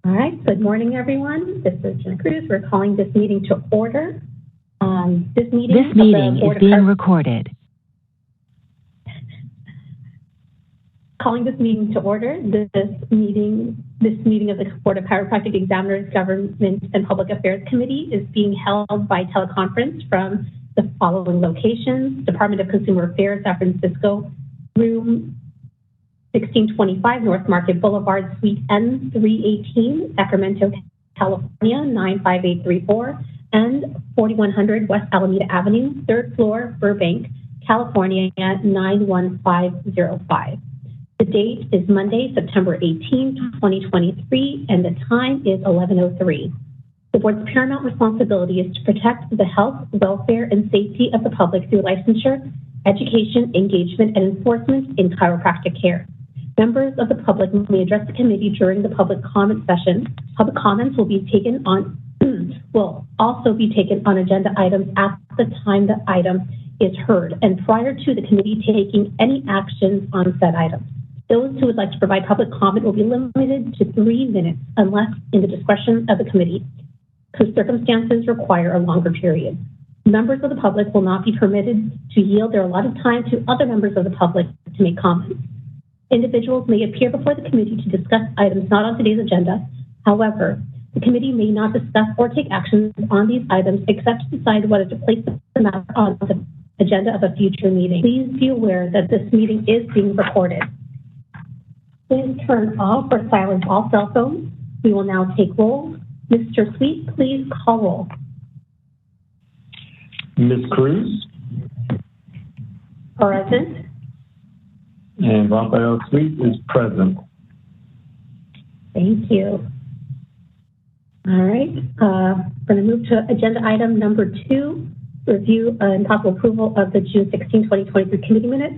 All right, good morning, everyone. This is Jenna Cruz. We're calling this meeting to order. This meeting is being recorded. Calling this meeting to order. This meeting of the Board of Chiropractic Examiners, Government and Public Affairs Committee is being held by teleconference from the following locations: Department of Consumer Affairs, San Francisco, room 1625 North Market Boulevard, Suite N318, Sacramento, California 95834, and 4100 West Alameda Avenue, 3rd floor, Burbank, California 91505. The date is Monday, September 18, 2023, and the time is 11:03. The board's paramount responsibility is to protect the health, welfare, and safety of the public through licensure, education, engagement, and enforcement in chiropractic care. Members of the public may address the committee during the public comment session. Public comments will also be taken on agenda items at the time the item is heard and prior to the committee taking any actions on said items. Those who would like to provide public comment will be limited to 3 minutes unless in the discretion of the committee, whose circumstances require a longer period. Members of the public will not be permitted to yield their allotted time to other members of the public to make comments. Individuals may appear before the committee to discuss items not on today's agenda. However, the committee may not discuss or take actions on these items except to decide whether to place the matter on the agenda of a future meeting. Please be aware that this meeting is being recorded. Please turn off or silence all cell phones. We will now take roll. Mr. Sweet, please call roll. Ms. Cruz. Present. And Raphael Sweet is present. Thank you. All right, we're going to move to agenda item number 2, review and possible approval of the June 16, 2023 committee minutes.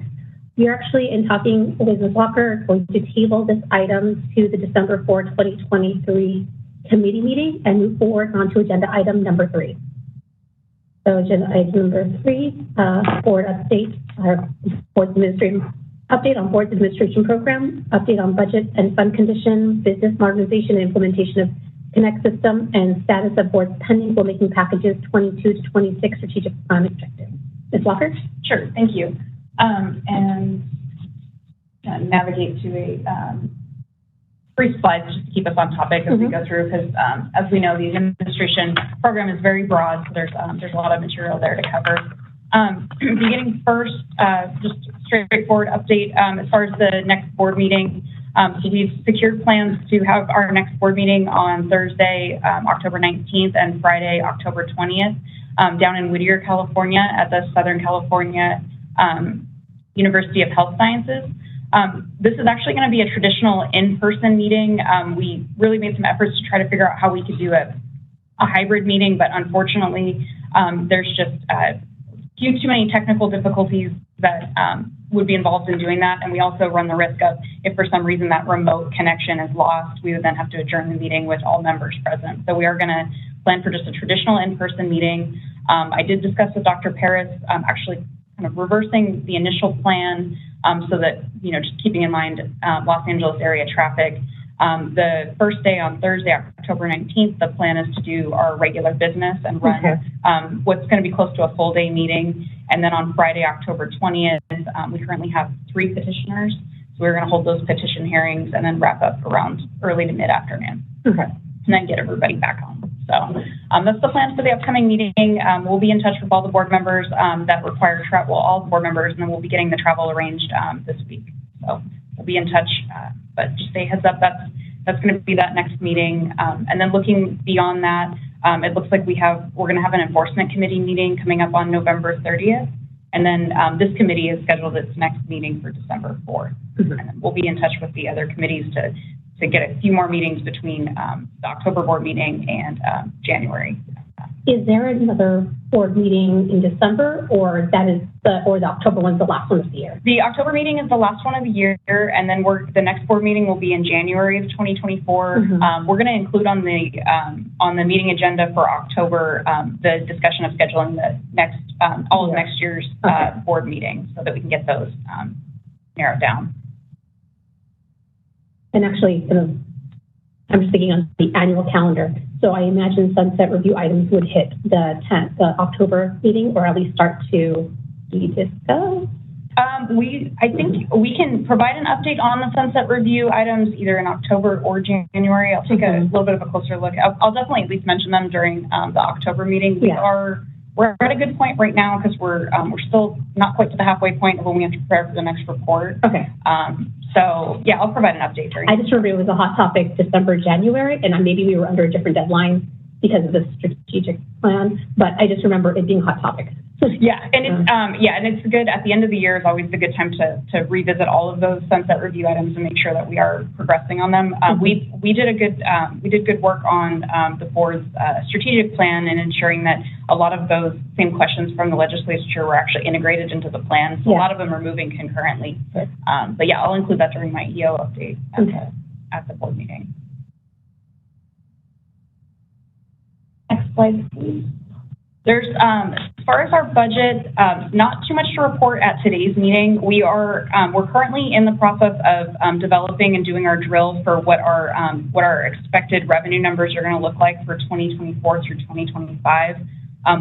We are actually, in talking with Ms. Walker, going to table this item to the December 4, 2023 committee meeting and move forward onto agenda item number 3. So agenda item number 3, board update, board administrative update on board's administration program, update on budget and fund condition, business modernization and implementation of Connect system, and status of board's pending rulemaking packages 22 to 26 strategic plan objectives. Ms. Walker? Sure, thank you. And navigate to a brief slides just to keep us on topic as we go through, because as we know, the administration program is very broad, so there's a lot of material there to cover. Beginning first, just straightforward update as far as the next board meeting. So we've secured plans to have our next board meeting on Thursday, October 19th and Friday, October 20th, down in Whittier, California at the Southern California University of Health Sciences. This is actually going to be a traditional in-person meeting. We really made some efforts to try to figure out how we could do a hybrid meeting, but unfortunately, there's just too many technical difficulties that would be involved in doing that. And we also run the risk of, if for some reason that remote connection is lost, we would then have to adjourn the meeting with all members present. So we are going to plan for just a traditional in-person meeting. I did discuss with Dr. Paris actually kind of reversing the initial plan so that, just keeping in mind Los Angeles area traffic. The first day on Thursday, October 19th, the plan is to do our regular business and run what's going to be close to a full day meeting. And then on Friday, October 20th, we currently have 3 petitioners. So we're going to hold those petition hearings and then wrap up around early to mid-afternoon. And then get everybody back home. So that's the plan for the upcoming meeting. We'll be in touch with all the board members that require travel, all the board members, and then we'll be getting the travel arranged this week. So we'll be in touch, but just a heads up, that's going to be that next meeting. And then looking beyond that, it looks like we're going to have an enforcement committee meeting coming up on November 30th. And then this committee has scheduled its next meeting for December 4th. And then we'll be in touch with the other committees to get a few more meetings between the October board meeting and January. Is there another board meeting in December, or the October one's the last one of the year? The October meeting is the last one of the year, and then the next board meeting will be in January of 2024. We're going to include on the meeting agenda for October the discussion of scheduling the next all of next year's board meetings, so that we can get those narrowed down. And actually, I'm just thinking on the annual calendar. So I imagine sunset review items would hit the October meeting, or at least start to be discussed. I think we can provide an update on the sunset review items either in October or January. I'll take a little bit of a closer look. I'll definitely at least mention them during the October meeting. We're at a good point right now because we're still not quite to the halfway point of when we have to prepare for the next report. Okay. So yeah, I'll provide an update during. I just remember it was a hot topic December, January, and maybe we were under a different deadline because of the strategic plan, but I just remember it being a hot topic. Yeah, and it's good at the end of the year is always a good time to revisit all of those sunset review items and make sure that we are progressing on them. We did good work on the board's strategic plan and ensuring that a lot of those same questions from the legislature were actually integrated into the plan. So a lot of them are moving concurrently. But yeah, I'll include that during my EO update at the board meeting. Next slide, please. There's, as far as our budget, not too much to report at today's meeting. We're currently in the process of developing and doing our drill for what our expected revenue numbers are going to look like for 2024 through 2025.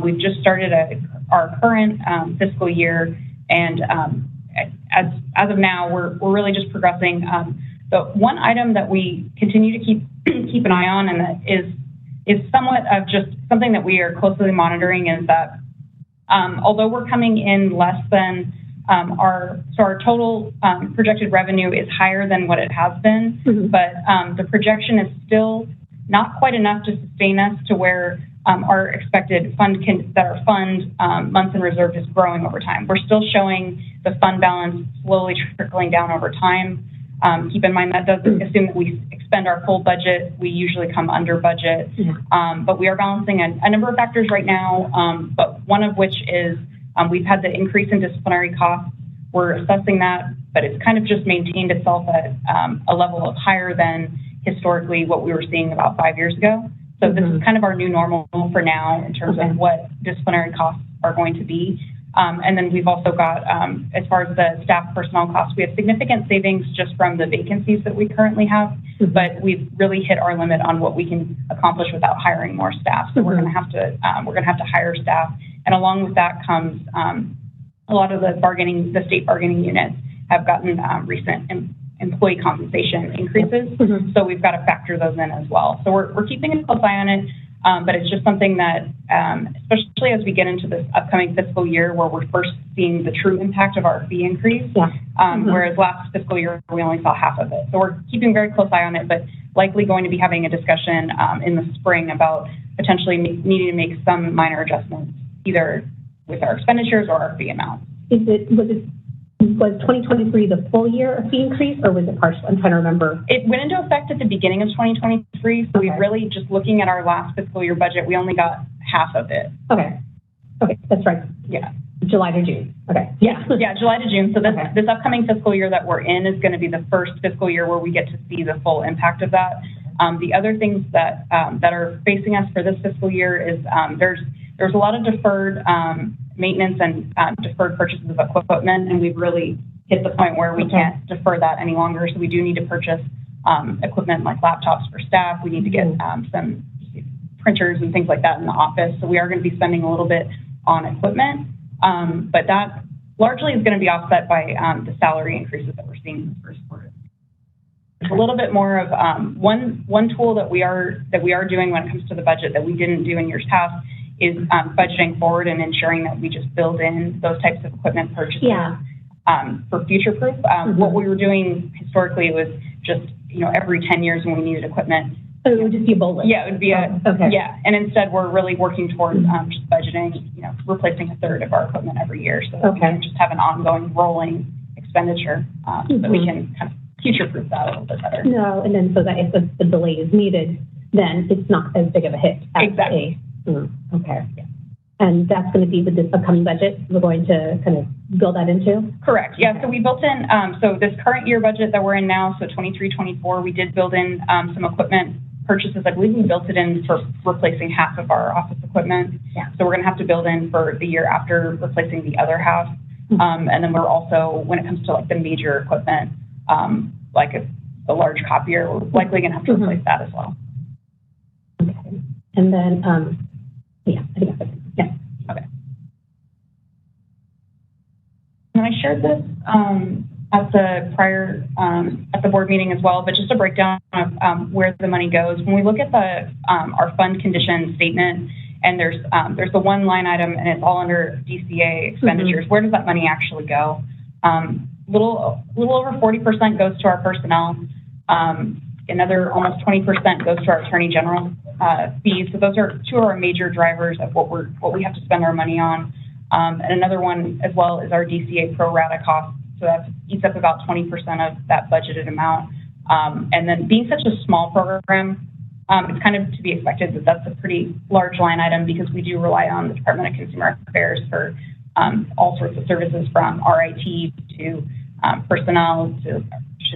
We've just started our current fiscal year, and as of now, we're really just progressing. The one item that we continue to keep an eye on, and that is somewhat of just something that we are closely monitoring, is that although we're coming in less than our total projected revenue is higher than what it has been, but the projection is still not quite enough to sustain us to where our expected fund months in reserve is growing over time. We're still showing the fund balance slowly trickling down over time. Keep in mind that doesn't assume that we expend our full budget. We usually come under budget, but we are balancing a number of factors right now, but one of which is we've had the increase in disciplinary costs. We're assessing that, but it's kind of just maintained itself at a level of higher than historically what we were seeing about 5 years ago. So this is kind of our new normal for now in terms of what disciplinary costs are going to be. And then we've also got, as far as the staff personnel costs, we have significant savings just from the vacancies that we currently have, but we've really hit our limit on what we can accomplish without hiring more staff. So we're going to have to hire staff, and along with that comes a lot of the state bargaining units have gotten recent employee compensation increases. So we've got to factor those in as well. So we're keeping a close eye on it. But it's just something that, especially as we get into this upcoming fiscal year where we're first seeing the true impact of our fee increase, whereas last fiscal year we only saw half of it. So we're keeping a very close eye on it, but likely going to be having a discussion in the spring about potentially needing to make some minor adjustments, either with our expenditures or our fee amount. Was 2023 the full year of fee increase, or was it partial? I'm trying to remember. It went into effect at the beginning of 2023, so we really, just looking at our last fiscal year budget, we only got half of it. Okay, that's right. Yeah. July to June. Okay. Yeah, July to June. So this upcoming fiscal year that we're in is going to be the first fiscal year where we get to see the full impact of that. The other things that are facing us for this fiscal year is there's a lot of deferred maintenance and deferred purchases of equipment, and we've really hit the point where we can't defer that any longer. So we do need to purchase equipment like laptops for staff. We need to get some printers and things like that in the office. So we are going to be spending a little bit on equipment, but that largely is going to be offset by the salary increases that we're seeing in the first quarter. There's a little bit more of one tool that we are doing when it comes to the budget that we didn't do in years past is budgeting forward and ensuring that we just build in those types of equipment purchases for future-proof. What we were doing historically was just, every 10 years when we needed equipment. So it would just be a bullet? Yeah, it would be and instead we're really working towards just budgeting, replacing a third of our equipment every year so that we can just have an ongoing rolling expenditure so that we can kind of future-proof that a little bit better. No, and then so that if the delay is needed, then it's not as big of a hit. Exactly. Okay. Yeah. And that's going to be with this upcoming budget. We're going to kind of build that into? Correct. Yeah. Okay. So we built in, so this current year budget that we're in now, so 23-24, we did build in some equipment purchases. I believe we built it in for replacing half of our office equipment. Yeah. So we're going to have to build in for the year after replacing the other half. And then we're also, when it comes to like the major equipment, like the large copier, we're likely going to have to replace that as well. Okay. And then, yeah, I think that's it. Yeah. Okay. And I shared this at the prior at the board meeting as well, but just a breakdown of where the money goes. When we look at the our fund condition statement, and there's the one line item, and it's all under DCA expenditures. Where does that money actually go? Little over 40% goes to our personnel. Another almost 20% goes to our attorney general fees. So those are two of our major drivers of what we have to spend our money on. And another one as well is our DCA pro rata cost. So that eats up about 20% of that budgeted amount. And then being such a small program, it's kind of to be expected that that's a pretty large line item because we do rely on the Department of Consumer Affairs for all sorts of services from RIT to personnel to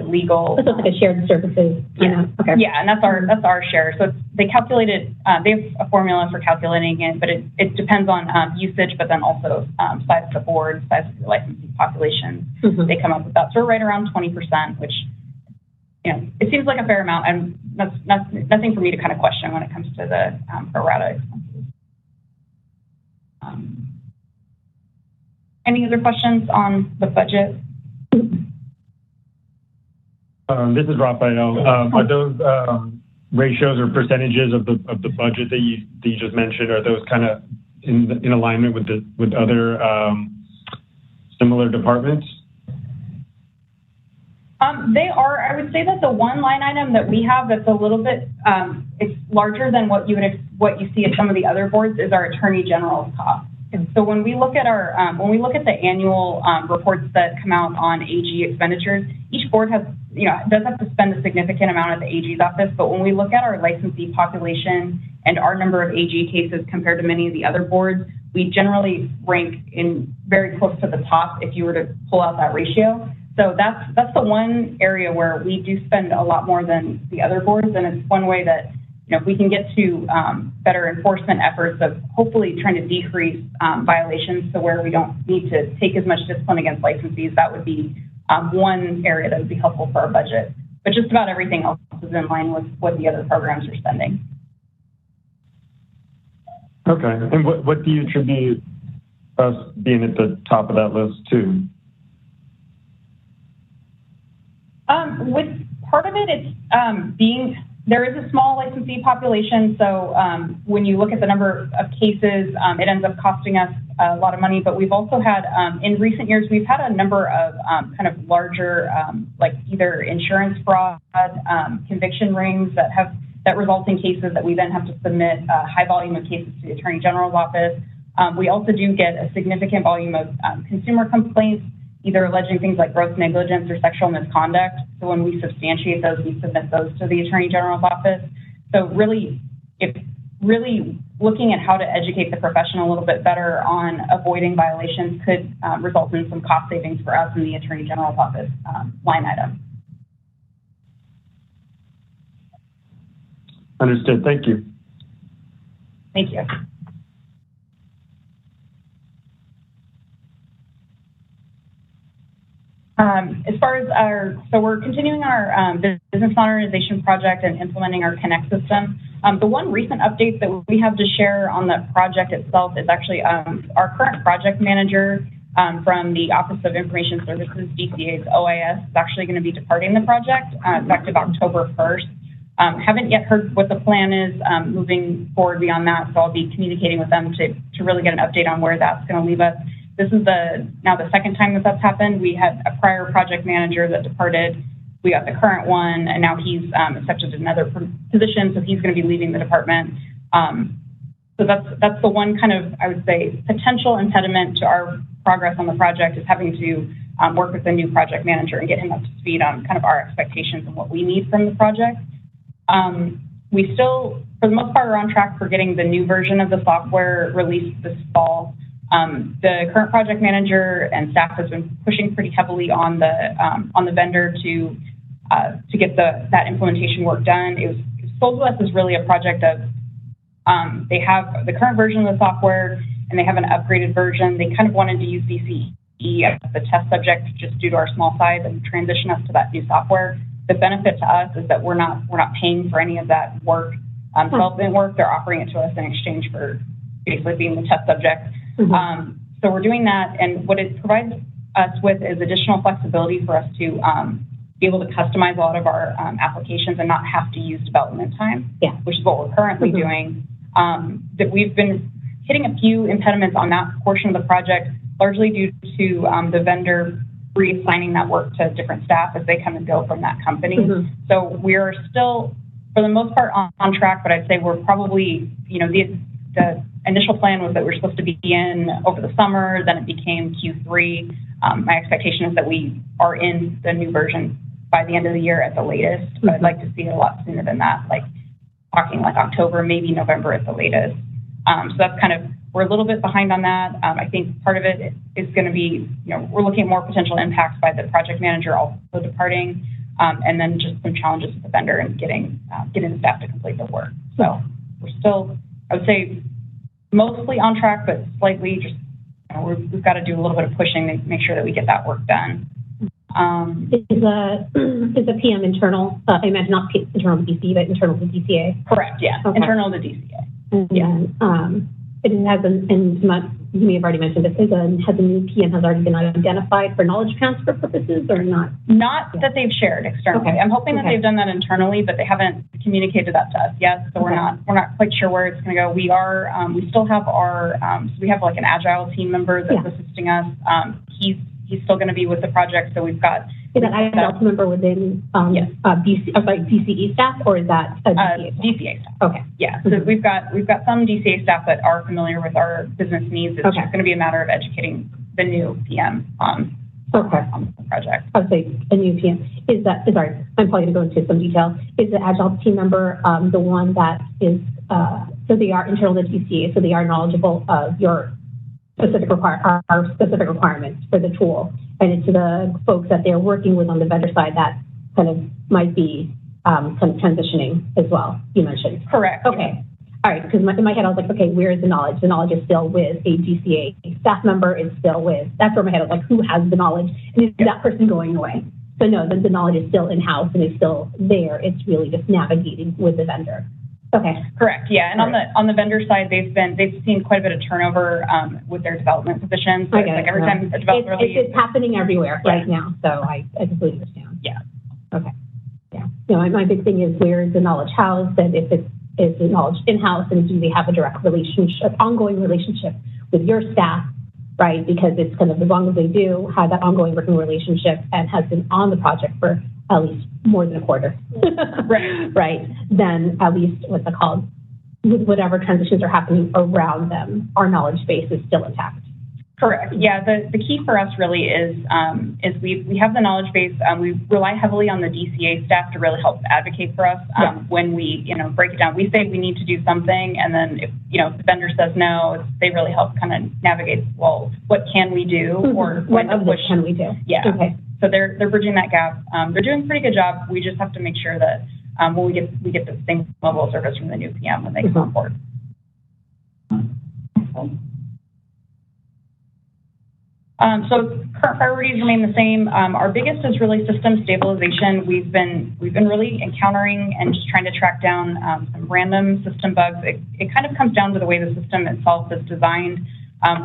legal. So it's like a shared services. Yeah. Okay. Yeah, and that's our share. So they calculated. They have a formula for calculating it, but it depends on usage, but then also size of the board, size of the licensing population. They come up with that. So we're right around 20%, which it seems like a fair amount, and that's nothing for me to kind of question when it comes to the pro rata expenses. Any other questions on the budget? This is Raphael. Are those ratios or percentages of the budget that you just mentioned? Are those kind of in alignment with other similar departments? They are. I would say that the one line item that we have that's a little bit it's larger than what you see at some of the other boards is our attorney general's cost. And so when we look at the annual reports that come out on AG expenditures, each board does have to spend a significant amount at the AG's office. But when we look at our licensee population and our number of AG cases compared to many of the other boards, we generally rank in very close to the top if you were to pull out that ratio. So that's the one area where we do spend a lot more than the other boards, and it's one way that if we can get to better enforcement efforts of hopefully trying to decrease violations to where we don't need to take as much discipline against licensees, that would be one area that would be helpful for our budget. But just about everything else is in line with what the other programs are spending. Okay, and what do you attribute us being at the top of that list to? With part of it, it's there is a small licensee population. So when you look at the number of cases, it ends up costing us a lot of money. But we've also had, in recent years, we've had a number of kind of larger, like either insurance fraud, conviction rings that result in cases that we then have to submit a high volume of cases to the Attorney General's office. We also do get a significant volume of consumer complaints, either alleging things like gross negligence or sexual misconduct. So when we substantiate those, we submit those to the Attorney General's office. So really looking at how to educate the profession a little bit better on avoiding violations could result in some cost savings for us in the Attorney General's office line item. Understood. Thank you. Thank you. As far as so we're continuing our business modernization project and implementing our Connect system. The one recent update that we have to share on the project itself is actually our current project manager from the Office of Information Services, DCA's OIS, is actually going to be departing the project effective October 1st. Haven't yet heard what the plan is moving forward beyond that, so I'll be communicating with them to really get an update on where that's going to leave us. This is now the second time that that's happened. We had a prior project manager that departed. We got the current one, and now he's accepted another position, so he's going to be leaving the department. So that's the one kind of, I would say, potential impediment to our progress on the project is having to work with the new project manager and get him up to speed on kind of our expectations and what we need from the project. We still, for the most part, are on track for getting the new version of the software released this fall. The current project manager and staff has been pushing pretty heavily on the vendor to get that implementation work done. It was sold to us as really a project of they have the current version of the software and they have an upgraded version. They kind of wanted to use BCE as the test subject just due to our small size and transition us to that new software. The benefit to us is that we're not paying for any of that work, development work. They're offering it to us in exchange for basically being the test subject. So we're doing that, and what it provides us with is additional flexibility for us to be able to customize a lot of our applications and not have to use development time, which is what we're currently doing. That we've been hitting a few impediments on that portion of the project, largely due to the vendor reassigning that work to different staff as they come and go from that company. So we're still, for the most part, on track, but I'd say we're probably, the initial plan was that we were supposed to be in over the summer, then it became Q3. My expectation is that we are in the new version by the end of the year at the latest, but I'd like to see it a lot sooner than that, like talking like October, maybe November at the latest. So that's kind of, we're a little bit behind on that. I think part of it is going to be, we're looking at more potential impacts by the project manager also departing, and then just some challenges with the vendor and getting the staff to complete the work. So we're still, I would say, mostly on track, but slightly just, we've got to do a little bit of pushing to make sure that we get that work done. Is the PM internal? I imagine not internal to DC, but internal to DCA. Correct. Yeah. Okay. Internal to DCA. It hasn't, and you may have already mentioned this. Has the new PM already been identified for knowledge transfer purposes, or not? Not that they've shared externally. Okay. I'm hoping that they've done that internally, but they haven't communicated that to us yet. So we're not quite sure where it's going to go. We are. We still have our. So we have like an agile team member that's assisting us. He's still going to be with the project, so we've got. Is that agile team member within DCE staff, or is that a DCA staff? DCA staff? Okay. Yeah. So we've got some DCA staff that are familiar with our business needs. It's just going to be a matter of educating the new PM on the project. I would say a new PM is that. Sorry, I'm probably going to go into some detail. Is the agile team member the one that is? So they are internal to DCA, so they are knowledgeable of your specific requirements for the tool, and it's the folks that they're working with on the vendor side that kind of might be kind of transitioning as well. You mentioned. Correct. Okay. All right. Because in my head I was like, okay, where is the knowledge? The knowledge is still with a DCA staff member. Is still with. That's where my head was like, who has the knowledge, and is that person going away? So no, the knowledge is still in house and is still there. It's really just navigating with the vendor. Okay. Correct. Yeah. And on the vendor side, they've seen quite a bit of turnover with their development positions. So it's like every time a developer leaves, it's happening everywhere right now. So I completely understand. Yeah. Okay. Yeah. My big thing is, where is the knowledge housed, and if it's the knowledge in-house, and do they have a direct relationship, ongoing relationship with your staff, right? Because it's kind of, as long as they do have that ongoing working relationship and has been on the project for at least more than a quarter, right? Then at least, what's it called, with whatever transitions are happening around them, our knowledge base is still intact. Correct. Yeah. The key for us really is we have the knowledge base. We rely heavily on the DCA staff to really help advocate for us when we break it down. We say we need to do something, and then if the vendor says no, they really help kind of navigate. Well, what can we do, or what can we do? Yeah. Okay. So they're bridging that gap. They're doing a pretty good job. We just have to make sure that when we get the same level of service from the new PM when they come on board. So current priorities remain the same. Our biggest is really system stabilization. We've been really encountering and just trying to track down some random system bugs. It kind of comes down to the way the system itself is designed.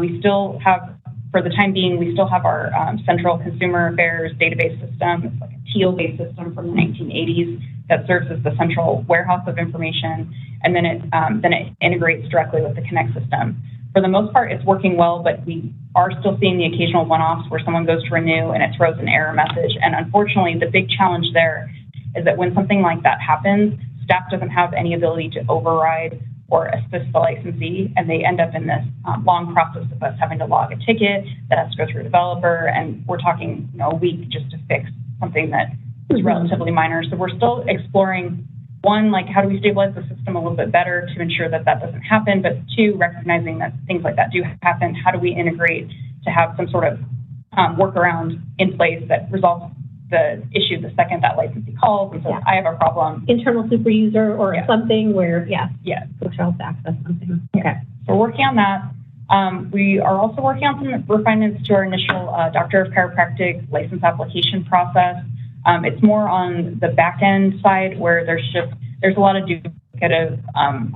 We still have, for the time being, we still have our central consumer affairs database system. It's like a teal-based system from the 1980s that serves as the central warehouse of information, and then it integrates directly with the Connect system. For the most part, it's working well, but we are still seeing the occasional one-offs where someone goes to renew and it throws an error message. And unfortunately, the big challenge there is that when something like that happens, staff doesn't have any ability to override or assist the licensee, and they end up in this long process of us having to log a ticket that has to go through a developer, and we're talking a week just to fix something that is relatively minor. So we're still exploring, one, like, how do we stabilize the system a little bit better to ensure that that doesn't happen, but two, recognizing that things like that do happen. How do we integrate to have some sort of workaround in place that resolves the issue the second that licensee calls and says, I have a problem. Internal super user or something where, folks are able to access something. Okay. So we're working on that. We are also working on some refinements to our initial Doctor of Chiropractic license application process. It's more on the back end side where there's a lot of duplicative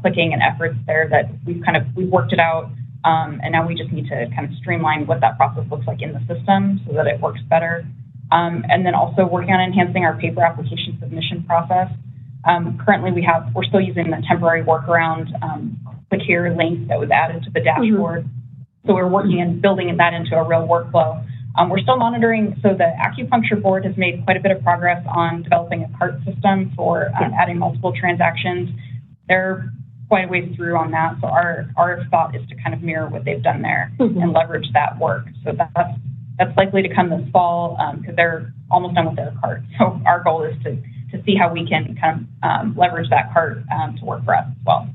clicking and efforts there that we've worked it out, and now we just need to kind of streamline what that process looks like in the system so that it works better. And then also working on enhancing our paper application submission process. Currently we're still using the temporary workaround click here link that was added to the dashboard. So we're working and building that into a real workflow. We're still monitoring, so the acupuncture board has made quite a bit of progress on developing a cart system for adding multiple transactions. They're quite a ways through on that, so our thought is to kind of mirror what they've done there and leverage that work. So that's likely to come this fall because they're almost done with their cart. So our goal is to see how we can kind of leverage that cart to work for us as well.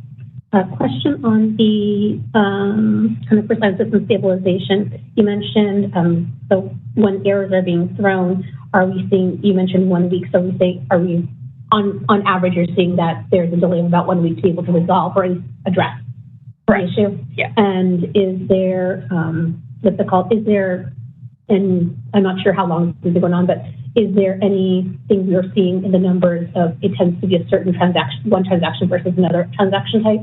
A question on the kind of precise system stabilization. You mentioned so when errors are being thrown, are we seeing, you mentioned 1 week, so are we on average you're seeing that there's a delay of about 1 week to be able to resolve or address the issue? Yeah. And is there, is there, and I'm not sure how long this is going on, but is there anything you're seeing in the numbers of it tends to be a certain transaction, one transaction versus another transaction type?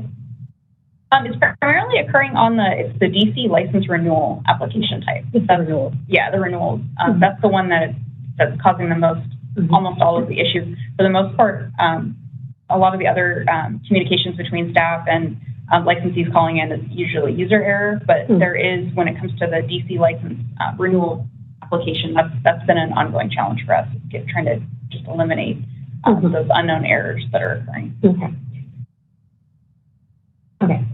It's primarily occurring on the DC license renewal application type. It's the renewals. Yeah, the renewals. That's the one that's causing the most, almost all of the issues. For the most part, a lot of the other communications between staff and licensees calling in is usually user error, but there is, when it comes to the DC license renewal application, that's been an ongoing challenge for us, trying to just eliminate those unknown errors that are occurring. Okay.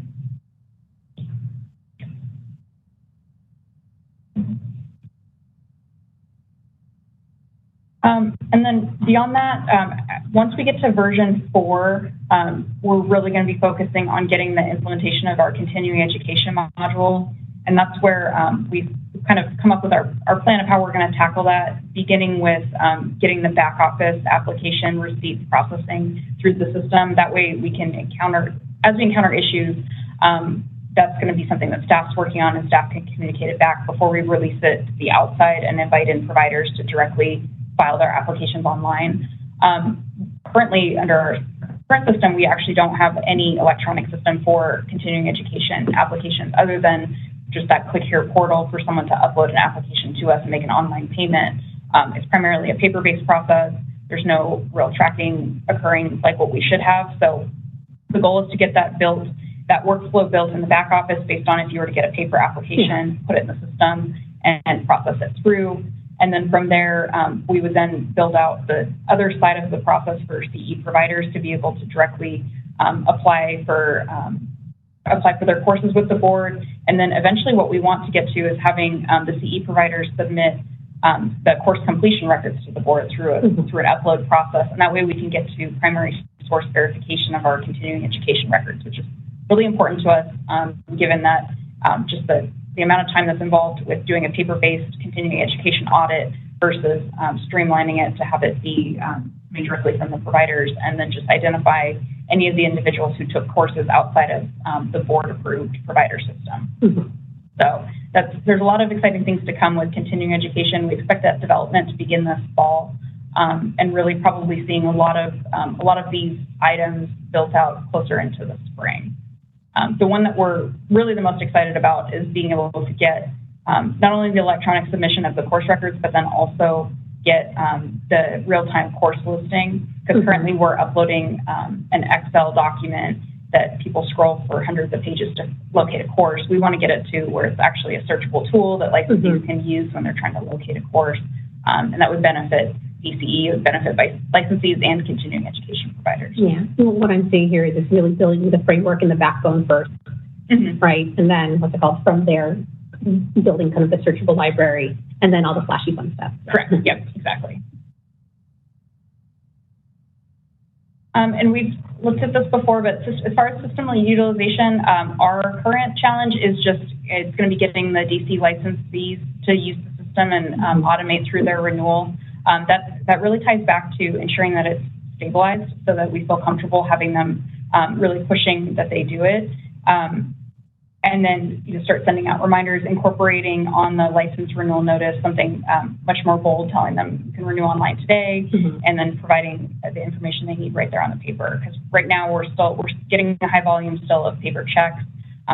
And then beyond that, once we get to version 4, we're really going to be focusing on getting the implementation of our continuing education module. And that's where we've kind of come up with our plan of how we're going to tackle that, beginning with getting the back office application receipts processing through the system. That way we can encounter issues, that's going to be something that staff's working on, and staff can communicate it back before we release it to the outside and invite in providers to directly file their applications online. Currently, under our current system, we actually don't have any electronic system for continuing education applications other than just that click here portal for someone to upload an application to us and make an online payment. It's primarily a paper-based process. There's no real tracking occurring like what we should have. So the goal is to get that built, that workflow built in the back office based on if you were to get a paper application, put it in the system and process it through. And then from there, we would then build out the other side of the process for CE providers to be able to directly apply for their courses with the board. And then eventually what we want to get to is having the CE providers submit the course completion records to the board through an upload process. And that way we can get to primary source verification of our continuing education records, which is really important to us, given that just the amount of time that's involved with doing a paper-based continuing education audit versus streamlining it to have it be made directly from the providers, and then just identify any of the individuals who took courses outside of the board-approved provider system. So there's a lot of exciting things to come with continuing education. We expect that development to begin this fall, and really probably seeing a lot of these items built out closer into the spring. The one that we're really the most excited about is being able to get not only the electronic submission of the course records, but then also get the real-time course listing, because currently we're uploading an Excel document that people scroll for hundreds of pages to locate a course. We want to get it to where it's actually a searchable tool that licensees can use when they're trying to locate a course, and that would benefit DCE, would benefit by licensees and continuing education providers. Yeah, well, what I'm seeing here is it's really building the framework and the backbone first, right? And then from there, building kind of the searchable library, and then all the flashy fun stuff. Correct, yep, exactly. And we've looked at this before, but as far as system utilization, our current challenge is it's going to be getting the DC licensees to use the system and automate through their renewal. That really ties back to ensuring that it's stabilized so that we feel comfortable having them really pushing that they do it. And then start sending out reminders, incorporating on the license renewal notice something much more bold, telling them you can renew online today, and then providing the information they need right there on the paper. Because right now we're getting a high volume still of paper checks.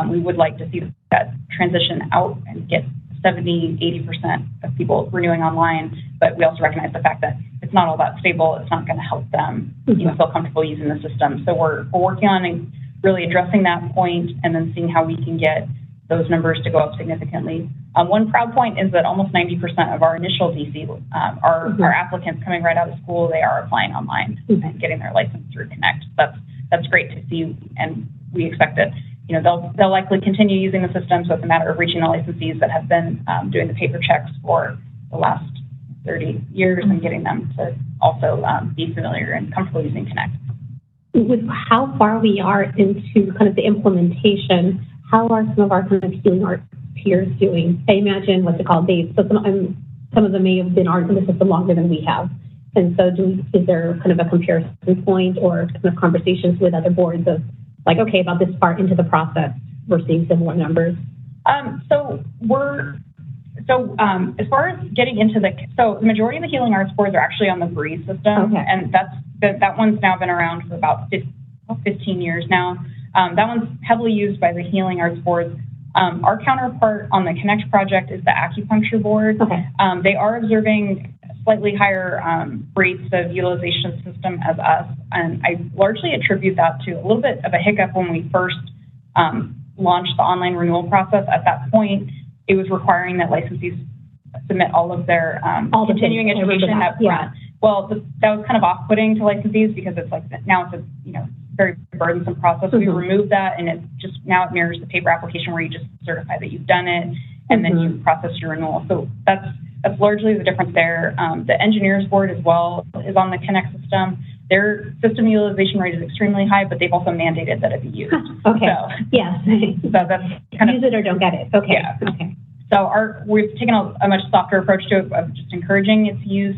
We would like to see that transition out and get 70, 80% of people renewing online, but we also recognize the fact that it's not all that stable. It's not going to help them feel comfortable using the system. So we're working on really addressing that point and then seeing how we can get those numbers to go up significantly. One proud point is that almost 90% of our initial DC are applicants coming right out of school. They are applying online and getting their license through Connect. That's great to see, and we expect that they'll likely continue using the system. So it's a matter of reaching the licensees that have been doing the paper checks for the last 30 years and getting them to also be familiar and comfortable using Connect. With how far we are into kind of the implementation, how are some of our kind of healing arts peers doing? I imagine some of them may have been in the system longer than we have. And so is there kind of a comparison point or kind of conversations with other boards of like, okay, about this far into the process, we're seeing similar numbers? As far as getting into the majority of the healing arts boards are actually on the Breeze system, and that one's now been around for about 15 years now. That one's heavily used by the healing arts boards. Our counterpart on the Connect project is the acupuncture board. They are observing slightly higher rates of utilization of the system as us, and I largely attribute that to a little bit of a hiccup when we first launched the online renewal process. At that point, it was requiring that licensees submit all of their continuing education up front. Well, that was kind of off-putting to licensees because it's like now it's a very burdensome process. We removed that, and it mirrors the paper application where you just certify that you've done it, and then you process your renewal. So that's largely the difference there. The engineers board as well is on the Connect system. Their system utilization rate is extremely high, but they've also mandated that it be used. So that's kind of use it or don't get it. So we've taken a much softer approach to it of just encouraging its use.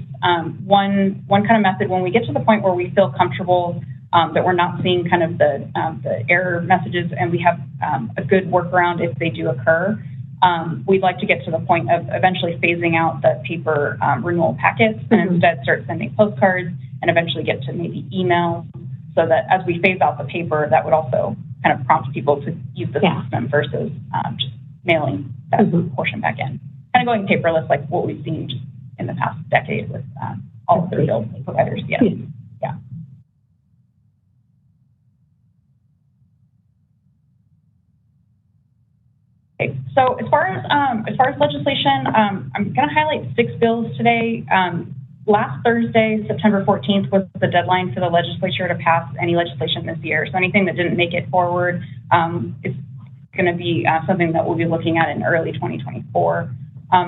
One kind of method when we get to the point where we feel comfortable that we're not seeing kind of the error messages, and we have a good workaround if they do occur. We'd like to get to the point of eventually phasing out the paper renewal packets and instead start sending postcards and eventually get to maybe emails, so that as we phase out the paper, that would also kind of prompt people to use the system versus just mailing that portion back in. Kind of going paperless like what we've seen just in the past decade with all of the bill providers. Okay, so as far as legislation, I'm going to highlight 6 bills today. Last Thursday, September 14th, was the deadline for the legislature to pass any legislation this year. So anything that didn't make it forward is going to be something that we'll be looking at in early 2024.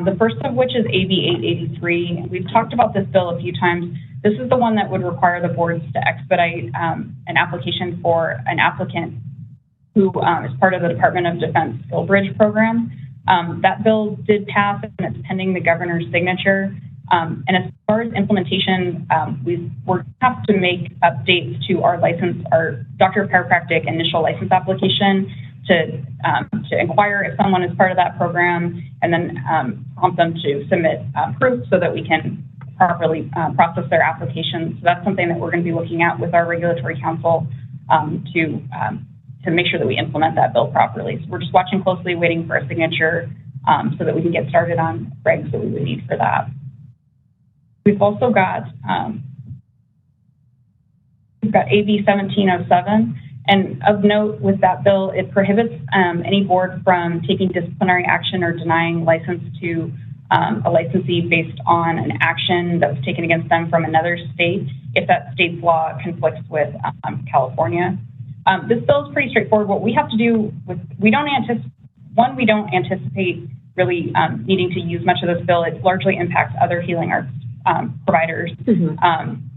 The first of which is AB 883. We've talked about this bill a few times. This is the one that would require the boards to expedite an application for an applicant who is part of the Department of Defense Skill Bridge program. That bill did pass, and it's pending the governor's signature. And as far as implementation, we have to make updates to our Doctor of Chiropractic initial license application to inquire if someone is part of that program, and then prompt them to submit proof so that we can properly process their applications. So that's something that we're going to be looking at with our regulatory counsel to make sure that we implement that bill properly. So we're just watching closely, waiting for a signature so that we can get started on regs that we would need for that. We've also got AB 1707, and of note with that bill, it prohibits any board from taking disciplinary action or denying license to a licensee based on an action that was taken against them from another state if that state's law conflicts with California. This bill is pretty straightforward. What we have to do we don't anticipate really needing to use much of this bill. It largely impacts other healing arts providers,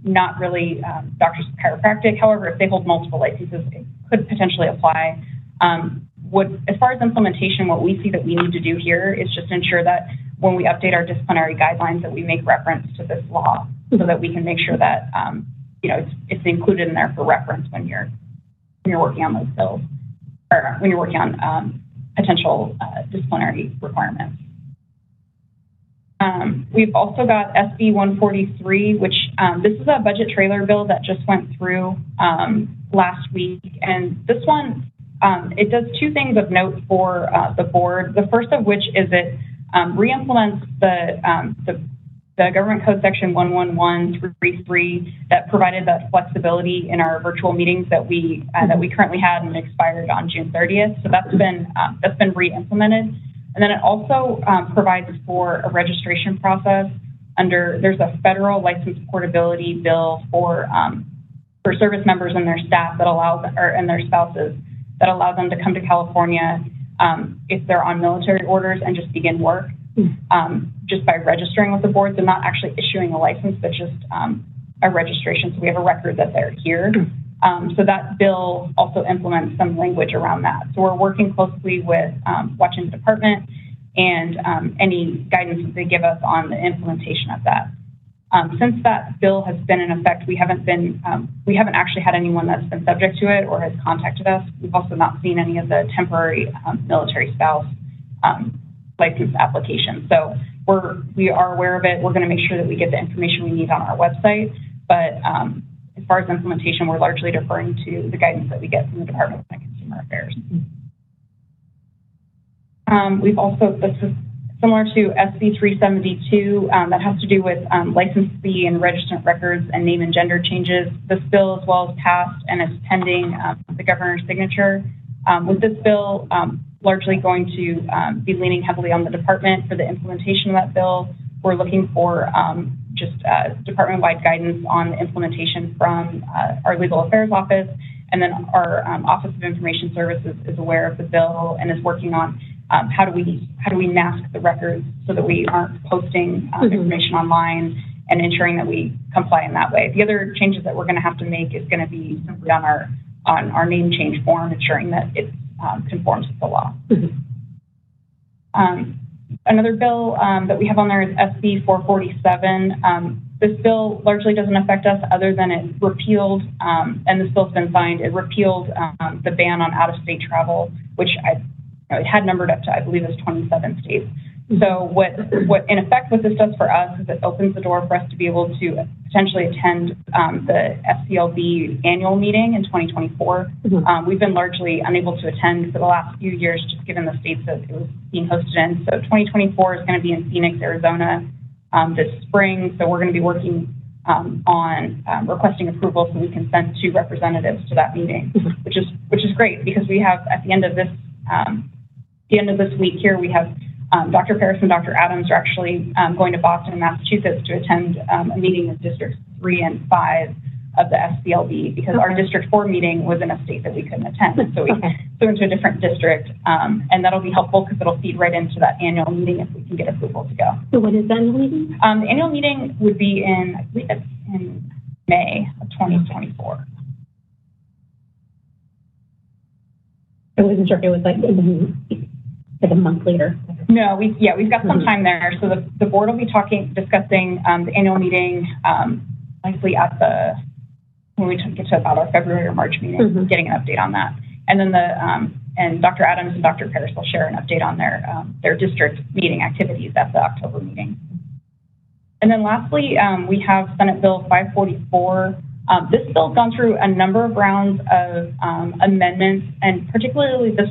not really doctors of chiropractic. However, if they hold multiple licenses, it could potentially apply. As far as implementation, what we see that we need to do here is just ensure that when we update our disciplinary guidelines, that we make reference to this law so that we can make sure that it's included in there for reference when you're working on those bills, or when you're working on potential disciplinary requirements. We've also got SB 143, which this is a budget trailer bill that just went through last week. And this one, it does two things of note for the board. The first of which is it re-implements the Government Code Section 11133 that provided that flexibility in our virtual meetings that we currently had and expired on June 30th. So that's been re-implemented. And then it also provides for a registration process there's a federal license portability bill for service members and their staff and their spouses that allow them to come to California if they're on military orders and just begin work just by registering with the board. So not actually issuing a license, but just a registration. So we have a record that they're here. So that bill also implements some language around that. So we're working closely with Washington Department and any guidance that they give us on the implementation of that. Since that bill has been in effect, we haven't actually had anyone that's been subject to it or has contacted us. We've also not seen any of the temporary military spouse license applications. So we are aware of it. We're going to make sure that we get the information we need on our website. But as far as implementation, we're largely deferring to the guidance that we get from the Department of Consumer Affairs. This is similar to SB 372, that has to do with license fee and registrant records and name and gender changes. This bill as well is passed and is pending the governor's signature. With this bill, largely going to be leaning heavily on the department for the implementation of that bill. We're looking for just department-wide guidance on the implementation from our Legal Affairs Office, and then our Office of Information Services is aware of the bill and is working on how do we mask the records so that we aren't posting information online and ensuring that we comply in that way. The other changes that we're going to have to make is going to be simply on our name change form, ensuring that it conforms with the law. Another bill that we have on there is SB 447. This bill largely doesn't affect us other than it repealed, and this bill's been signed, it repealed the ban on out-of-state travel, which it had numbered up to, I believe, it was 27 states. So what in effect what this does for us is it opens the door for us to be able to potentially attend the FCLB annual meeting in 2024. We've been largely unable to attend for the last few years, just given the states that it was being hosted in. So 2024 is going to be in Phoenix, Arizona this spring. So we're going to be working on requesting approval so we can send 2 representatives to that meeting, which is great because we have at the end of this week here we have Dr. Paris and Dr. Adams are actually going to Boston, Massachusetts to attend a meeting of Districts 3 and 5 of the SCLB because our District 4 meeting was in a state that we couldn't attend. So we went to a different district, and that'll be helpful because it'll feed right into that annual meeting if we can get approval to go. So when is the annual meeting? The annual meeting would be I believe it's in May of 2024. I wasn't sure if it was like a month later. No, we've got some time there. So the board will be discussing the annual meeting likely when we get to about our February or March meeting, getting an update on that. And then and Dr. Adams and Dr. Paris will share an update on their district meeting activities at the October meeting. And then lastly, we have Senate Bill 544. This bill's gone through a number of rounds of amendments, and particularly this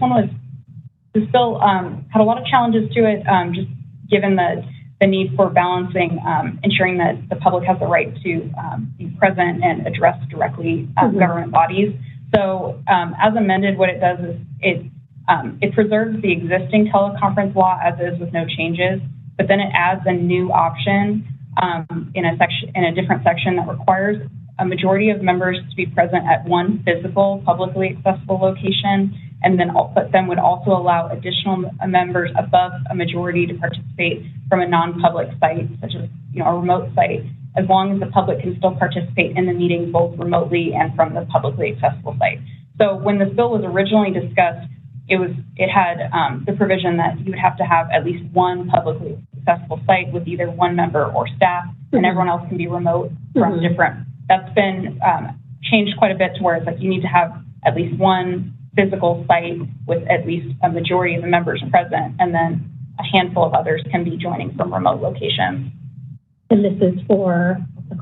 bill had a lot of challenges to it, just given the need for balancing, ensuring that the public has the right to be present and address directly government bodies. So as amended, what it does is it preserves the existing teleconference law as is with no changes, but then it adds a new option in a different section that requires a majority of members to be present at one physical, publicly accessible location, and then would also allow additional members above a majority to participate from a non-public site, such as a remote site, as long as the public can still participate in the meeting both remotely and from the publicly accessible site. So when this bill was originally discussed, it had the provision that you would have to have at least one publicly accessible site with either one member or staff, and everyone else can be remote from different. That's been changed quite a bit to where it's like you need to have at least one physical site with at least a majority of the members present, and then a handful of others can be joining from remote locations. And this is for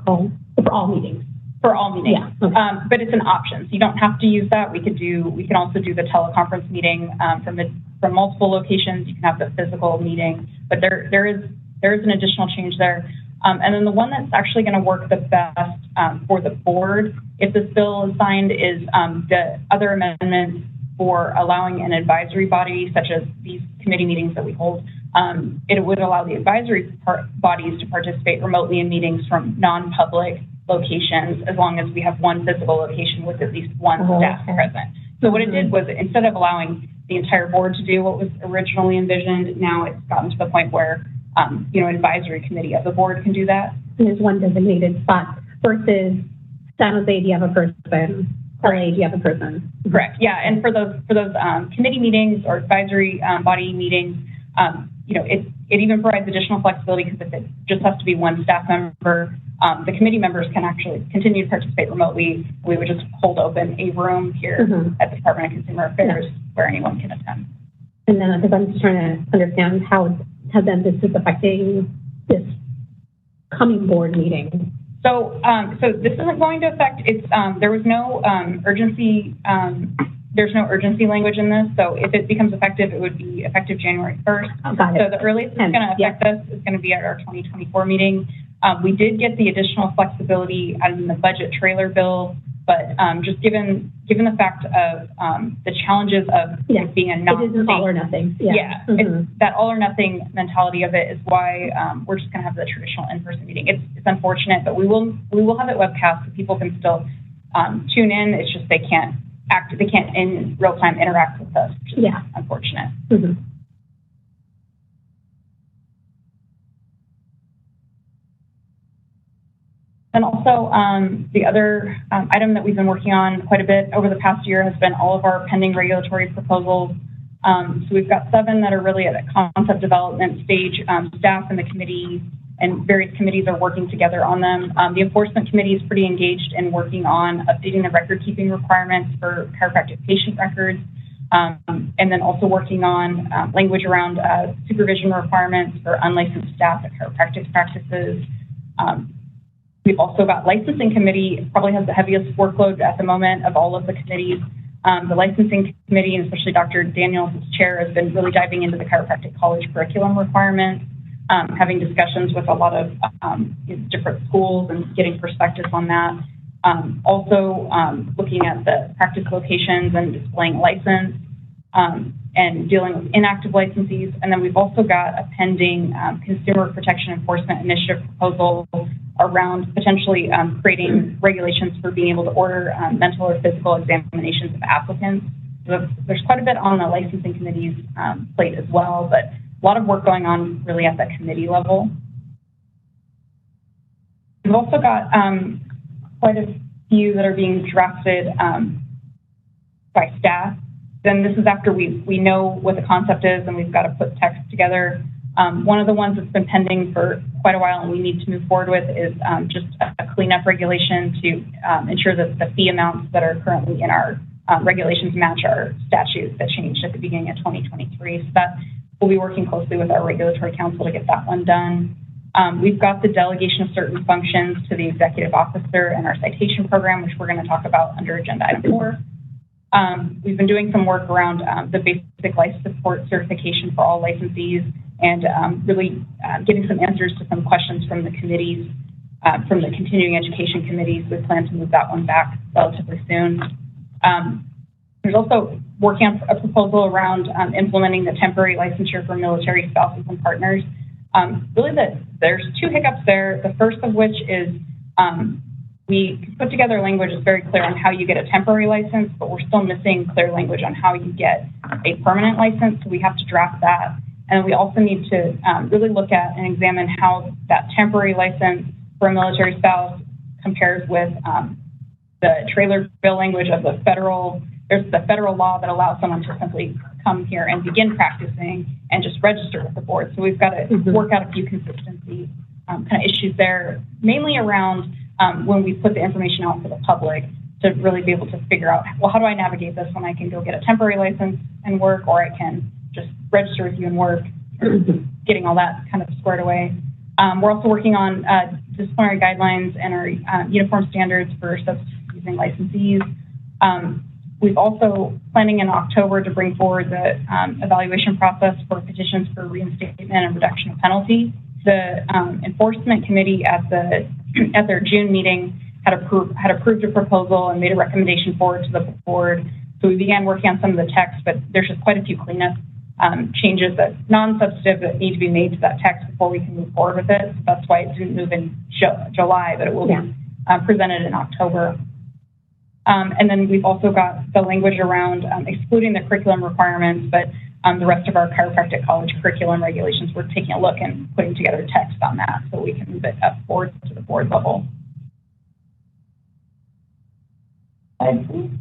all meetings? For all meetings. Yeah. Okay. But it's an option. So you don't have to use that. We can also do the teleconference meeting from multiple locations. You can have the physical meeting, but there is an additional change there. And then the one that's actually going to work the best for the board, if this bill is signed, is the other amendments for allowing an advisory body, such as these committee meetings that we hold. It would allow the advisory bodies to participate remotely in meetings from non-public locations, as long as we have one physical location with at least one staff present. So what it did was, instead of allowing the entire board to do what was originally envisioned, now it's gotten to the point where an advisory committee of the board can do that. And there's one designated spot versus San Jose, do you have a person? LA, do you have a person? Correct. Yeah, and for those committee meetings or advisory body meetings, it even provides additional flexibility, because if it just has to be one staff member, the committee members can actually continue to participate remotely. We would just hold open a room here at the Department of Consumer Affairs where anyone can attend. And then, because I'm just trying to understand how then this is affecting this coming board meeting. So this isn't going to affect. There was no urgency. There's no urgency language in this. So if it becomes effective, it would be effective January 1st. Oh, got it. So the earliest it's going to affect us is going to be at our 2024 meeting. We did get the additional flexibility in the budget trailer bill, but just given the fact of the challenges of it being a non-state, it isn't all or nothing. It's that all or nothing mentality of it is why we're just going to have the traditional in-person meeting. It's unfortunate, but we will have it webcast, so people can still tune in. It's just they can't in real time interact with us, which is unfortunate. And also, the other item that we've been working on quite a bit over the past year has been all of our pending regulatory proposals. So we've got 7 that are really at a concept development stage. Staff and the committee and various committees are working together on them. The enforcement committee is pretty engaged in working on updating the record-keeping requirements for chiropractic patient records, and then also working on language around supervision requirements for unlicensed staff at chiropractic practices. We've also got licensing committee, probably has the heaviest workload at the moment of all of the committees. The licensing committee, and especially Dr. Daniels, its chair, has been really diving into the chiropractic college curriculum requirements, having discussions with a lot of different schools and getting perspectives on that. Also looking at the practice locations and displaying license, and dealing with inactive licensees. And then we've also got a pending Consumer Protection Enforcement Initiative proposal around potentially creating regulations for being able to order mental or physical examinations of applicants. So there's quite a bit on the licensing committee's plate as well, but a lot of work going on really at that committee level. We've also got quite a few that are being drafted by staff. Then this is after we know what the concept is and we've got to put text together. One of the ones that's been pending for quite a while and we need to move forward with is just a cleanup regulation to ensure that the fee amounts that are currently in our regulations match our statutes that changed at the beginning of 2023. So that we'll be working closely with our regulatory council to get that one done. We've got the delegation of certain functions to the executive officer and our citation program, which we're going to talk about under agenda item 4. We've been doing some work around the basic life support certification for all licensees, and really getting some answers to some questions from the committees, from the continuing education committees. We plan to move that one back relatively soon. There's also working on a proposal around implementing the temporary licensure for military spouses and partners. Really, there's 2 hiccups there. The first of which is we put together language that's very clear on how you get a temporary license, but we're still missing clear language on how you get a permanent license, so we have to draft that. And we also need to really look at and examine how that temporary license for a military spouse compares with the trailer bill language of the federal. There's the federal law that allows someone to simply come here and begin practicing and just register with the board. So we've got to work out a few consistency kind of issues there, mainly around when we put the information out for the public. to really be able to figure out, well, how do I navigate this when I can go get a temporary license and work, or I can just register with you and work, getting all that kind of squared away. We're also working on disciplinary guidelines and our uniform standards for substance using licensees. We've also planning in October to bring forward the evaluation process for petitions for reinstatement and reduction of penalty. The enforcement committee at their June meeting had approved a proposal and made a recommendation forward to the board. So we began working on some of the text, but there's just quite a few cleanup changes that non-substantive that need to be made to that text before we can move forward with it. So that's why it didn't move in July, but it will be presented in October. And then we've also got the language around excluding the curriculum requirements, but the rest of our chiropractic college curriculum regulations, we're taking a look and putting together text on that so we can move it up forward to the board level. And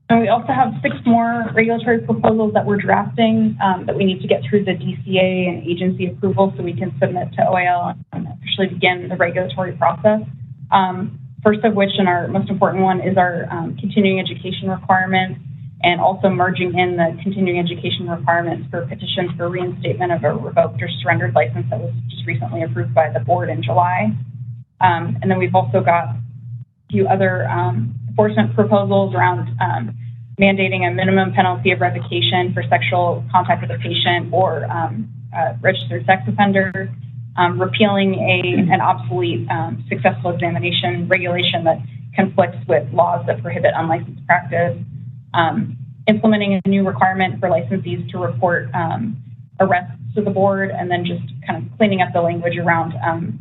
we also have 6 more regulatory proposals that we're drafting that we need to get through the DCA and agency approval so we can submit to OAL and officially begin the regulatory process. First of which, and our most important one, is our continuing education requirements, and also merging in the continuing education requirements for petitions for reinstatement of a revoked or surrendered license that was just recently approved by the board in July. And then we've also got a few other enforcement proposals around mandating a minimum penalty of revocation for sexual contact with a patient or a registered sex offender, repealing an obsolete successful examination regulation that conflicts with laws that prohibit unlicensed practice, implementing a new requirement for licensees to report arrests to the board, and then just kind of cleaning up the language around,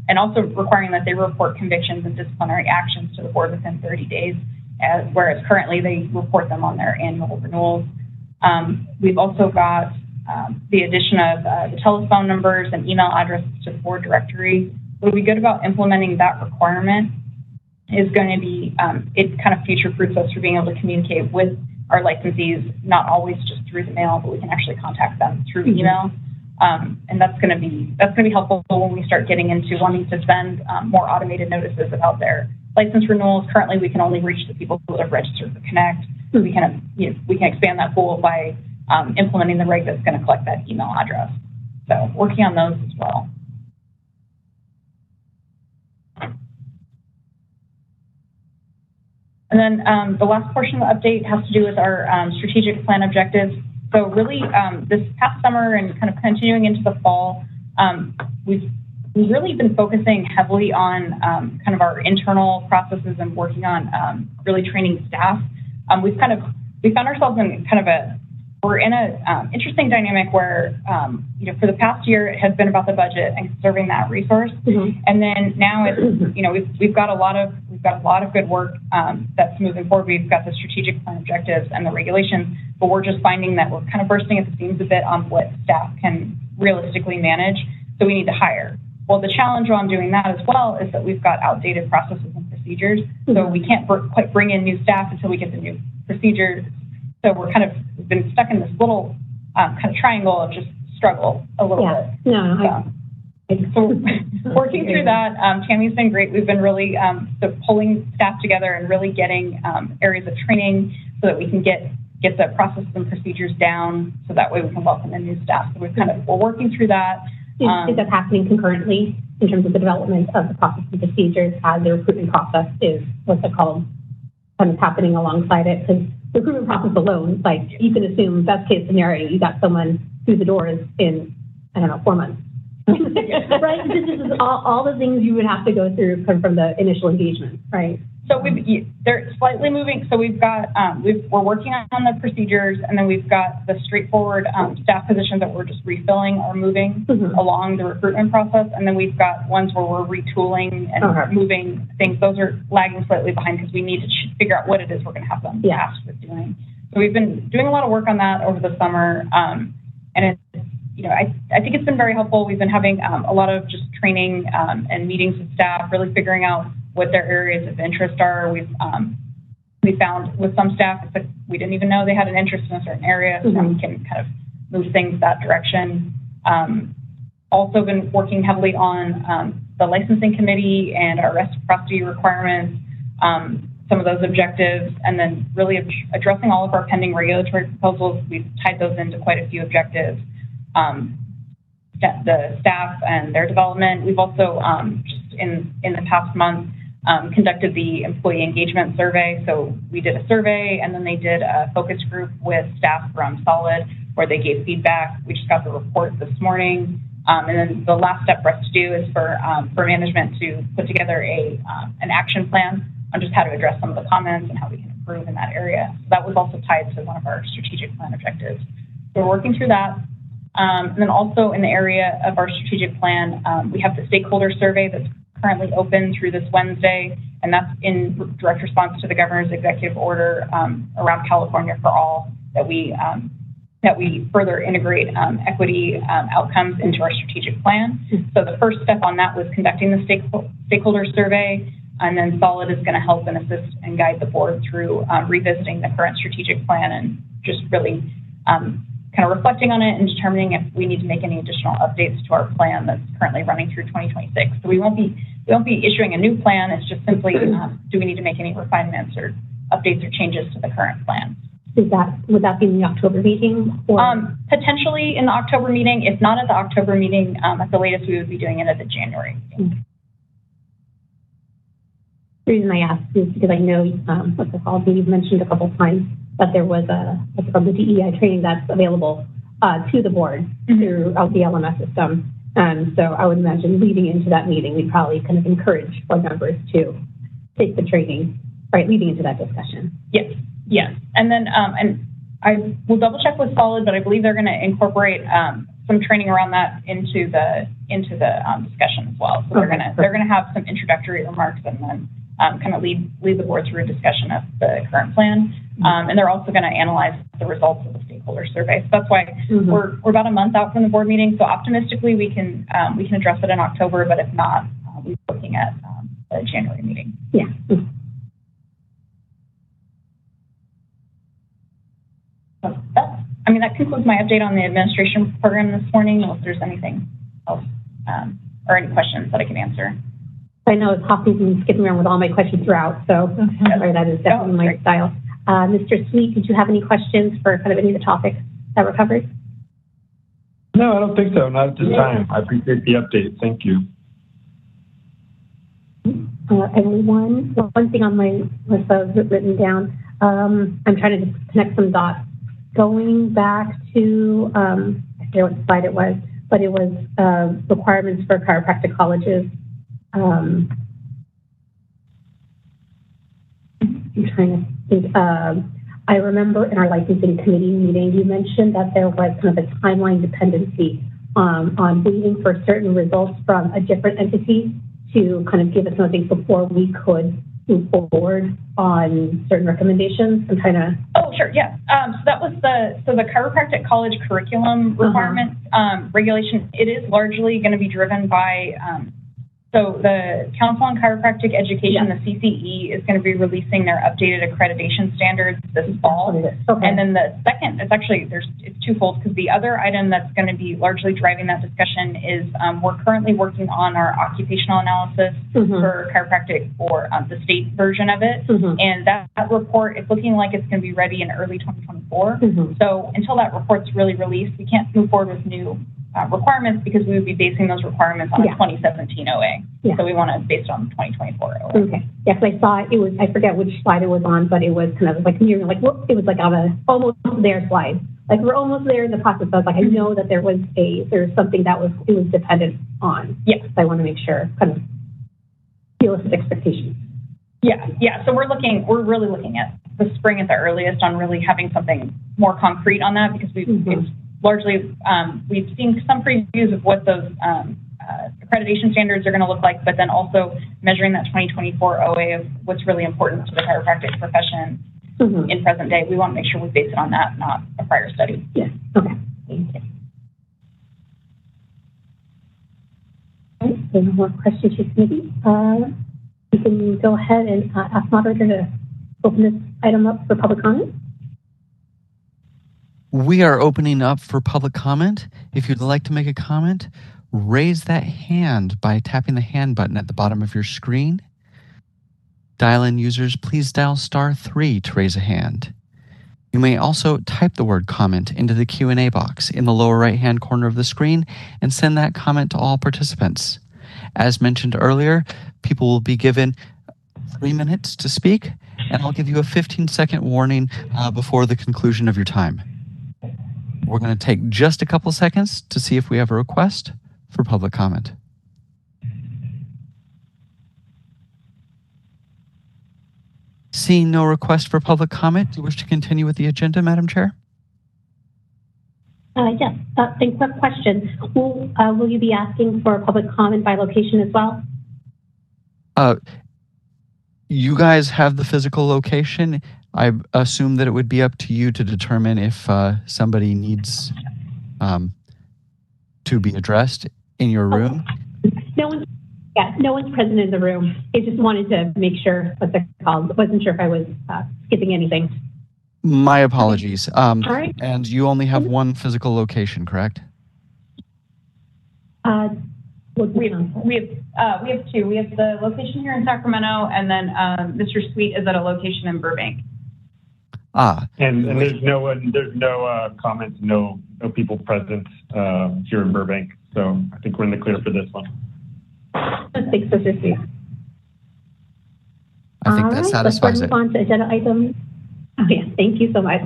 and also requiring that they report convictions and disciplinary actions to the board within 30 days, whereas currently they report them on their annual renewals. We've also got the addition of the telephone numbers and email addresses to the board directory. What would be good about implementing that requirement is going to be, it kind of future-proofs us for being able to communicate with our licensees, not always just through the mail, but we can actually contact them through email. And that's going to be helpful when we start getting into wanting to send more automated notices about their license renewals. Currently, we can only reach the people who have registered for Connect. We can expand that pool by implementing the reg that's going to collect that email address. So working on those as well. And then the last portion of the update has to do with our strategic plan objectives. So really, this past summer and kind of continuing into the fall, we've really been focusing heavily on kind of our internal processes and working on really training staff. We found ourselves in kind of we're in a interesting dynamic where, for the past year, it has been about the budget and conserving that resource. Mm-hmm. And then now it's, we've got a lot of good work that's moving forward. We've got the strategic plan objectives and the regulations, but we're just finding that we're kind of bursting at the seams a bit on what staff can realistically manage. So we need to hire. Well, the challenge on doing that as well is that we've got outdated processes and procedures. Mm-hmm. So we can't quite bring in new staff until we get the new procedures. So we've been stuck in this little kind of triangle of just struggle a little bit. So working through that, Tammy's been great. We've been really pulling staff together and really getting areas of training so that we can get the processes and procedures down, so that way we can welcome in new staff. So we're working through that. Is that happening concurrently in terms of the development of the process and procedures as the recruitment process is, what's it called, kind of happening alongside it? Because the recruitment process alone, like, you can assume best case scenario, you got someone through the doors in, 4 months. Right? This is all the things you would have to go through from the initial engagement, right? So they're slightly moving. So we've got, we're working on the procedures, and then we've got the straightforward staff positions that we're just refilling or moving along the recruitment process. And then we've got ones where we're retooling and moving things. Those are lagging slightly behind because we need to figure out what it is we're going to have them tasked with doing. So we've been doing a lot of work on that over the summer. And it's, I think it's been very helpful. We've been having a lot of just training and meetings with staff, really figuring out what their areas of interest are. We found with some staff that we didn't even know they had an interest in a certain area, so we can kind of move things that direction. Also been working heavily on the licensing committee and our reciprocity requirements. some of those objectives, and then really addressing all of our pending regulatory proposals. We've tied those into quite a few objectives. The staff and their development. We've also, just in the past month, conducted the employee engagement survey. So we did a survey, and then they did a focus group with staff from Solid, where they gave feedback. We just got the report this morning. And then the last step for us to do is for management to put together an action plan on just how to address some of the comments and how we can improve in that area. So that was also tied to one of our strategic plan objectives. So we're working through that. And then also in the area of our strategic plan, we have the stakeholder survey that's currently open through this Wednesday, and that's in direct response to the governor's executive order around California for All, that we further integrate equity outcomes into our strategic plan. So the first step on that was conducting the stakeholder survey, and then Solid is going to help and assist and guide the board through revisiting the current strategic plan and just really kind of reflecting on it and determining if we need to make any additional updates to our plan that's currently running through 2026. So we won't be issuing a new plan. It's just simply do we need to make any refinements or updates or changes to the current plan? Would that be in the October meeting? Or? Potentially in the October meeting. If not at the October meeting, at the latest we would be doing it at the January meeting. Okay. The reason I asked is because I know you've mentioned a couple of times that there was from the DEI training that's available to the board throughout the LMS system. And so I would imagine leading into that meeting, we'd probably kind of encourage board members to take the training, right, leading into that discussion. Yes. And then, and I will double check with Solid, but I believe they're going to incorporate some training around that into the discussion as well. So they're going to have some introductory remarks and then kind of lead the board through a discussion of the current plan. And they're also going to analyze the results of the stakeholder survey. So that's why we're about a month out from the board meeting. So optimistically, we can address it in October, but if not, we're looking at the January meeting. Yeah. So that concludes my update on the administration program this morning. Unless there's anything else or any questions that I can answer. I know it's hopping and skipping around with all my questions throughout, so sorry, that is definitely my style. Mr. Sweet, did you have any questions for kind of any of the topics that were covered? No, I don't think so. Not at this time. I appreciate the update. Thank you. And one thing on my list that was written down, I'm trying to just connect some dots. Going back to, I forget what slide it was, but it was requirements for chiropractic colleges. I'm trying to think. I remember in our licensing committee meeting, you mentioned that there was kind of a timeline dependency on waiting for certain results from a different entity to kind of give us something before we could move forward on certain recommendations. I'm trying to. Oh, sure, yeah. So that was the chiropractic college curriculum requirement regulation. It is largely going to be driven by. So the Council on Chiropractic Education, the CCE, is going to be releasing their updated accreditation standards this fall. Okay. And then the second, it's twofold, because the other item that's going to be largely driving that discussion is we're currently working on our occupational analysis for chiropractic, or the state version of it. And that report is looking like it's going to be ready in early 2024. So until that report's really released, we can't move forward with new requirements, because we would be basing those requirements on a 2017 OA. So we want to base it on the 2024 OA. Okay. Yeah, because I saw it was, I forget which slide it was on, but it was kind of like, it was like on a almost there slide. Like, we're almost there in the process. I was like, I know that there's something that was dependent on. Yes. So I want to make sure, kind of realistic expectations. Yeah. So we're really looking at the spring at the earliest on really having something more concrete on that, because it's largely, we've seen some previews of what those accreditation standards are going to look like, but then also measuring that 2024 OA of what's really important to the chiropractic profession in present day. We want to make sure we base it on that, not a prior study. Yes. Okay. Thank you. Okay. So no more questions, maybe. We can go ahead and ask moderator to open this item up for public comment. We are opening up for public comment. If you'd like to make a comment, raise that hand by tapping the hand button at the bottom of your screen. Dial-in users, please dial *3 to raise a hand. You may also type the word comment into the Q&A box in the lower right-hand corner of the screen and send that comment to all participants. As mentioned earlier, people will be given 3 minutes to speak, and I'll give you a 15-second warning before the conclusion of your time. We're going to take just a couple seconds to see if we have a request for public comment. Seeing no request for public comment, do you wish to continue with the agenda, Madam Chair? Yes. Thanks for the question. Will you be asking for public comment by location as well? You guys have the physical location. I assume that it would be up to you to determine if somebody needs to be addressed in your room. No one's present in the room. I just wanted to make sure what's it called. Wasn't sure if I was skipping anything. My apologies. All right. And you only have one physical location, correct? We have two. We have the location here in Sacramento, and then Mr. Sweet is at a location in Burbank. And there's no comments, no people present here in Burbank. So I think we're in the clear for this one. Thanks, Mr. Sweet. I think that satisfies it. Let's move on to agenda item. Okay, thank you so much.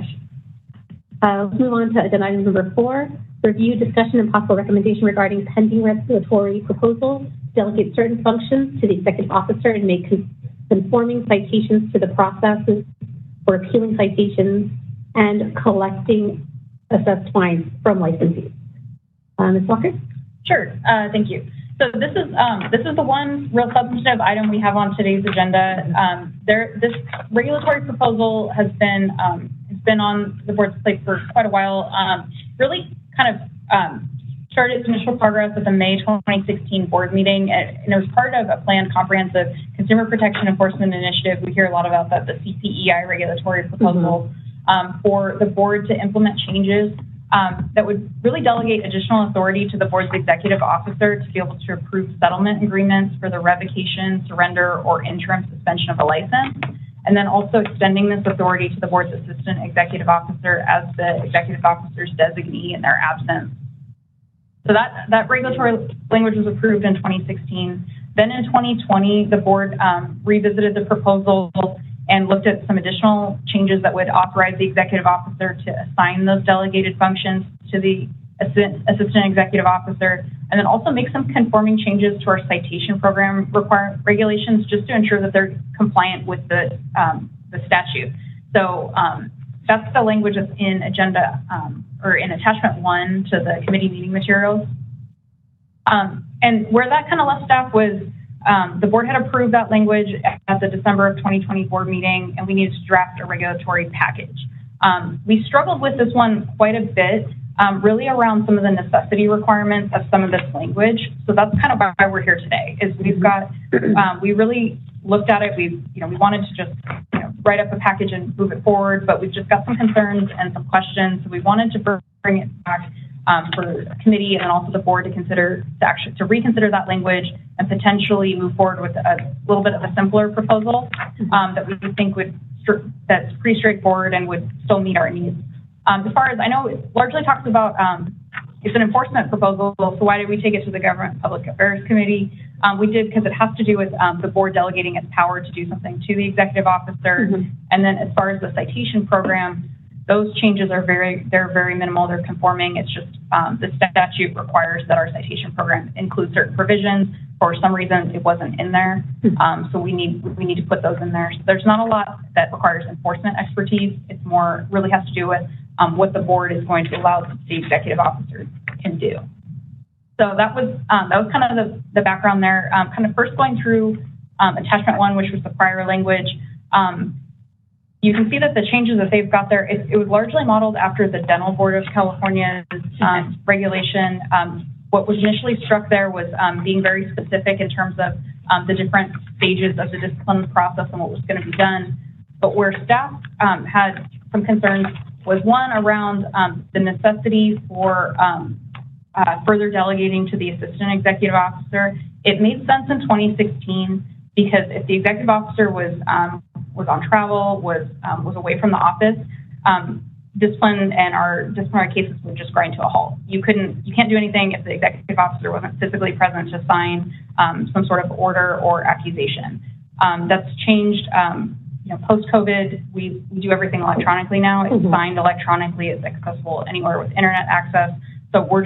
Let's move on to agenda item number 4, review, discussion, and possible recommendation regarding pending regulatory proposals, delegate certain functions to the executive officer and make conforming citations to the processes for appealing citations and collecting assessed fines from licensees. Ms. Walker? Sure, thank you. So this is the one real substantive item we have on today's agenda. This regulatory proposal has been on the board's plate for quite a while. Really kind of started its initial progress at the May 2016 board meeting, and it was part of a planned comprehensive consumer protection enforcement initiative. We hear a lot about that, the CPEI regulatory proposal, for the board to implement changes that would really delegate additional authority to the board's executive officer to be able to approve settlement agreements for the revocation, surrender, or interim suspension of a license, and then also extending this authority to the board's assistant executive officer as the executive officer's designee in their absence. So that regulatory language was approved in 2016. Then in 2020, the board revisited the proposal and looked at some additional changes that would authorize the executive officer to assign those delegated functions to the assistant executive officer, and then also make some conforming changes to our citation program regulations just to ensure that they're compliant with the statute. So that's the language that's in agenda or in attachment 1 to the committee meeting materials. And where that kind of left staff was the board had approved that language at the December of 2020 board meeting, and we needed to draft a regulatory package. We struggled with this one quite a bit, really around some of the necessity requirements of some of this language. So that's kind of why we're here today, is we've got, we really looked at it. We wanted to just write up a package and move it forward, but we've just got some concerns and some questions. So we wanted to bring it back for the committee and then also the board to reconsider that language and potentially move forward with a little bit of a simpler proposal that we think that's pretty straightforward and would still meet our needs. As far as I know, it largely talks about it's an enforcement proposal, so why did we take it to the Government Public Affairs Committee? We did because it has to do with the board delegating its power to do something to the executive officer. And then as far as the citation program, those changes are very minimal. They're conforming. It's just the statute requires that our citation program include certain provisions. For some reason, it wasn't in there, so we need to put those in there. So there's not a lot that requires enforcement expertise. It's more really has to do with what the board is going to allow the executive officer can do. So that was kind of the background there. Kind of first going through attachment 1, which was the prior language. You can see that the changes that they've got there, it was largely modeled after the Dental Board of California's regulation. What was initially struck there was being very specific in terms of the different stages of the discipline process and what was going to be done. But where staff had some concerns was one around the necessity for further delegating to the assistant executive officer. It made sense in 2016 because if the executive officer was on travel, was away from the office, discipline and our disciplinary cases would just grind to a halt. You can't do anything if the executive officer wasn't physically present to sign some sort of order or accusation. That's changed. Post-COVID, we do everything electronically now. It's signed electronically. It's accessible anywhere with internet access. So we're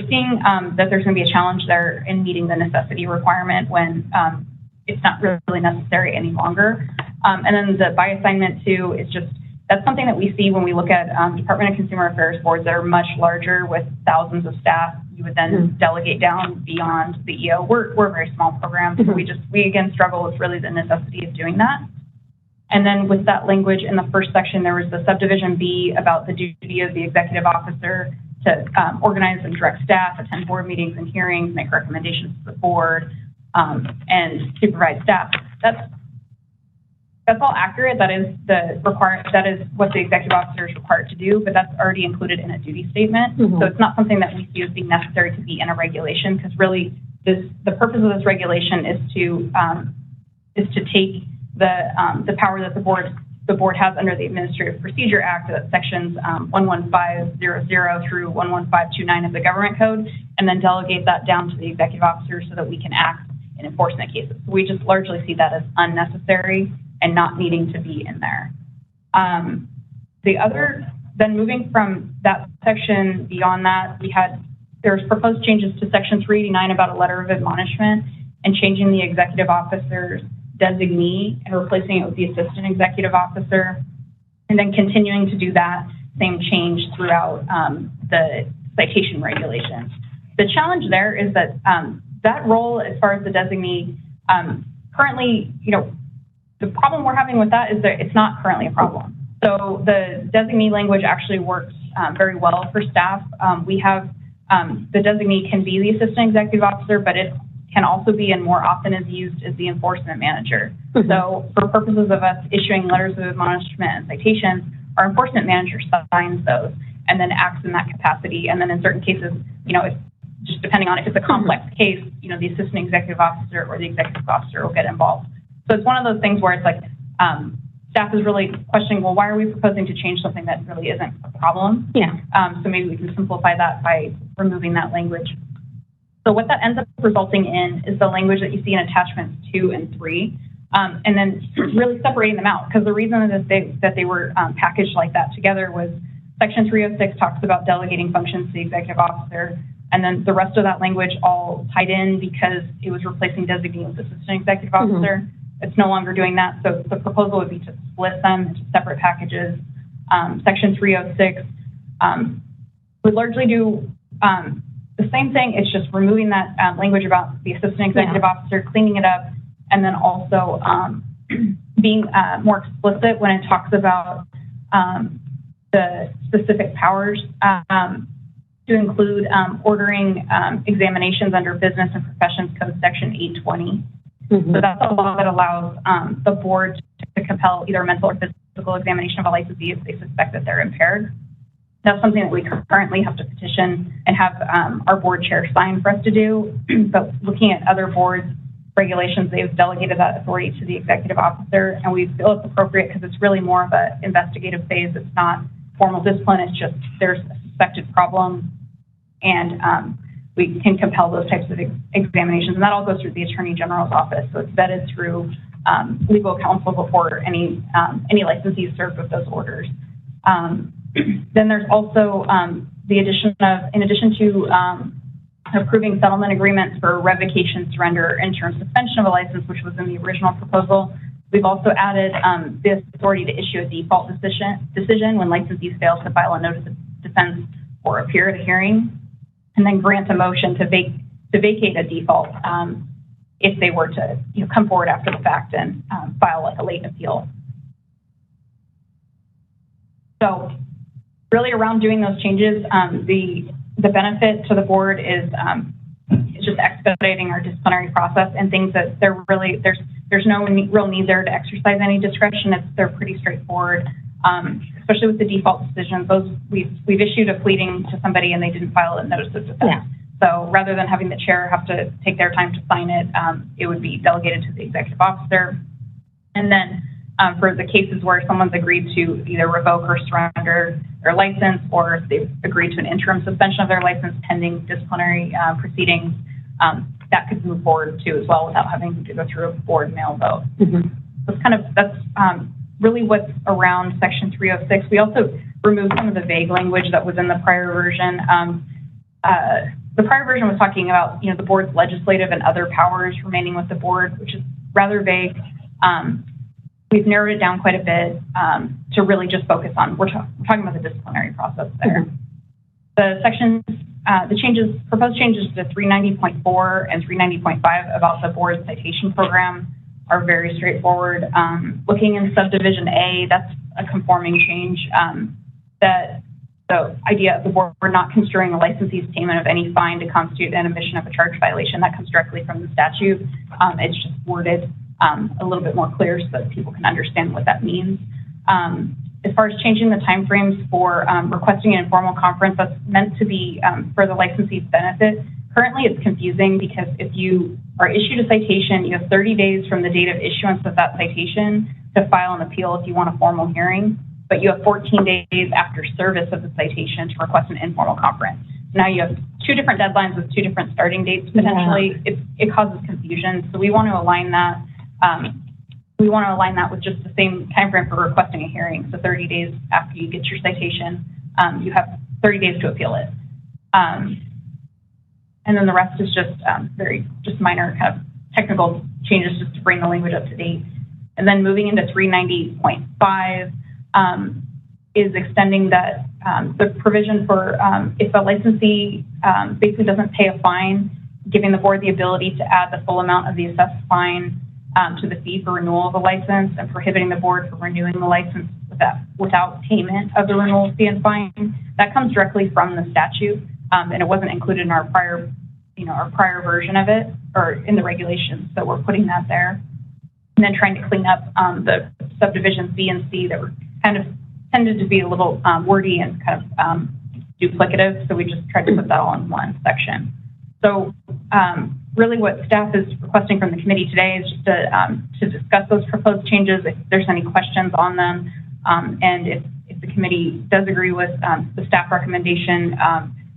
seeing that there's going to be a challenge there in meeting the necessity requirement when it's not really necessary any longer. And then the by assignment too is that's something that we see when we look at Department of Consumer Affairs boards that are much larger with thousands of staff. You would then delegate down beyond the EO. We're a very small program, so we again struggle with really the necessity of doing that. And then with that language in the first section, there was the subdivision B about the duty of the executive officer to organize and direct staff, attend board meetings and hearings, make recommendations to the board, and supervise staff. That's all accurate. That is what the executive officer is required to do, but that's already included in a duty statement. So it's not something that we see as being necessary to be in a regulation, because really the purpose of this regulation is to take the power that the board has under the Administrative Procedure Act, that's sections 11500 through 11529 of the Government Code, and then delegate that down to the executive officer so that we can act in enforcement cases. So we just largely see that as unnecessary and not needing to be in there. Then moving from that section beyond that, there's proposed changes to section 389 about a letter of admonishment and changing the executive officer's designee and replacing it with the assistant executive officer, and then continuing to do that same change throughout the citation regulations. The challenge there is that that role, as far as the designee, currently, the problem we're having with that is that it's not currently a problem. So the designee language actually works very well for staff. We have the designee can be the assistant executive officer, but it can also be and more often is used as the enforcement manager. So for purposes of us issuing letters of admonishment and citations, our enforcement manager signs those and then acts in that capacity. And then in certain cases, if, just depending on if it's a complex case, the assistant executive officer or the executive officer will get involved. So it's one of those things where it's like staff is really questioning, well, why are we proposing to change something that really isn't a problem? Yeah. So maybe we can simplify that by removing that language. So what that ends up resulting in is the language that you see in attachments 2 and 3, and then really separating them out. Because the reason that they were packaged like that together was section 306 talks about delegating functions to the executive officer, and then the rest of that language all tied in because it was replacing designee with assistant executive officer. It's no longer doing that. So the proposal would be to split them into separate packages. Section 306 would largely do the same thing. It's just removing that language about the assistant executive officer, cleaning it up, and then also being more explicit when it talks about the specific powers to include ordering examinations under Business and Professions Code Section 820. So that's a law that allows the board to compel either a mental or physical examination of a licensee if they suspect that they're impaired. That's something that we currently have to petition and have our board chair sign for us to do. But looking at other boards' regulations, they've delegated that authority to the executive officer, and we feel it's appropriate because it's really more of an investigative phase. It's not formal discipline. It's just there's a suspected problem, and we can compel those types of examinations. And that all goes through the Attorney General's office, so it's vetted through legal counsel before any licensee is served with those orders. Then there's also the addition of, in addition to approving settlement agreements for revocation, surrender, interim suspension of a license, which was in the original proposal, we've also added the authority to issue a default decision when licensees fail to file a notice of defense or appear at a hearing, and then grant a motion to vacate a default if they were to come forward after the fact and file like a late appeal. So really around doing those changes, the benefit to the board is just expediting our disciplinary process and things that there's no real need there to exercise any discretion. They're pretty straightforward, especially with the default decisions. Those we've issued a pleading to somebody and they didn't file a notice of defense. Yeah. So rather than having the chair have to take their time to sign it, it would be delegated to the executive officer. And then for the cases where someone's agreed to either revoke or surrender their license, or if they've agreed to an interim suspension of their license pending disciplinary proceedings, that could move forward too as well without having to go through a board mail vote. So that's really what's around Section 306. We also removed some of the vague language that was in the prior version. The prior version was talking about, the board's legislative and other powers remaining with the board, which is rather vague. We've narrowed it down quite a bit to really just focus on, we're talking about the disciplinary process there. The sections, proposed changes to 390.4 and 390.5 about the board's citation program are very straightforward. Looking in subdivision A, that's a conforming change. That the idea of the board not construing a licensee's payment of any fine to constitute an omission of a charge violation, that comes directly from the statute. It's just worded a little bit more clear so that people can understand what that means. As far as changing the timeframes for requesting an informal conference, that's meant to be for the licensee's benefit. Currently, it's confusing because if you are issued a citation, you have 30 days from the date of issuance of that citation to file an appeal if you want a formal hearing, but you have 14 days after service of the citation to request an informal conference. Now you have two different deadlines with two different starting dates potentially. Yeah. It causes confusion, so we want to align that. We want to align that with just the same time frame for requesting a hearing. So 30 days after you get your citation, you have 30 days to appeal it. And then the rest is just just minor kind of technical changes just to bring the language up to date. And then moving into 390.5 is extending that the provision for if a licensee basically doesn't pay a fine, giving the board the ability to add the full amount of the assessed fine to the fee for renewal of a license, and prohibiting the board from renewing the license without payment of the renewal fee and fine. That comes directly from the statute, and it wasn't included in our prior version of it or in the regulations. So we're putting that there, and then trying to clean up the subdivisions B and C that were kind of tended to be a little wordy and kind of duplicative. So we just tried to put that all in one section. So really what staff is requesting from the committee today is just to discuss those proposed changes, if there's any questions on them, and if the committee does agree with the staff recommendation,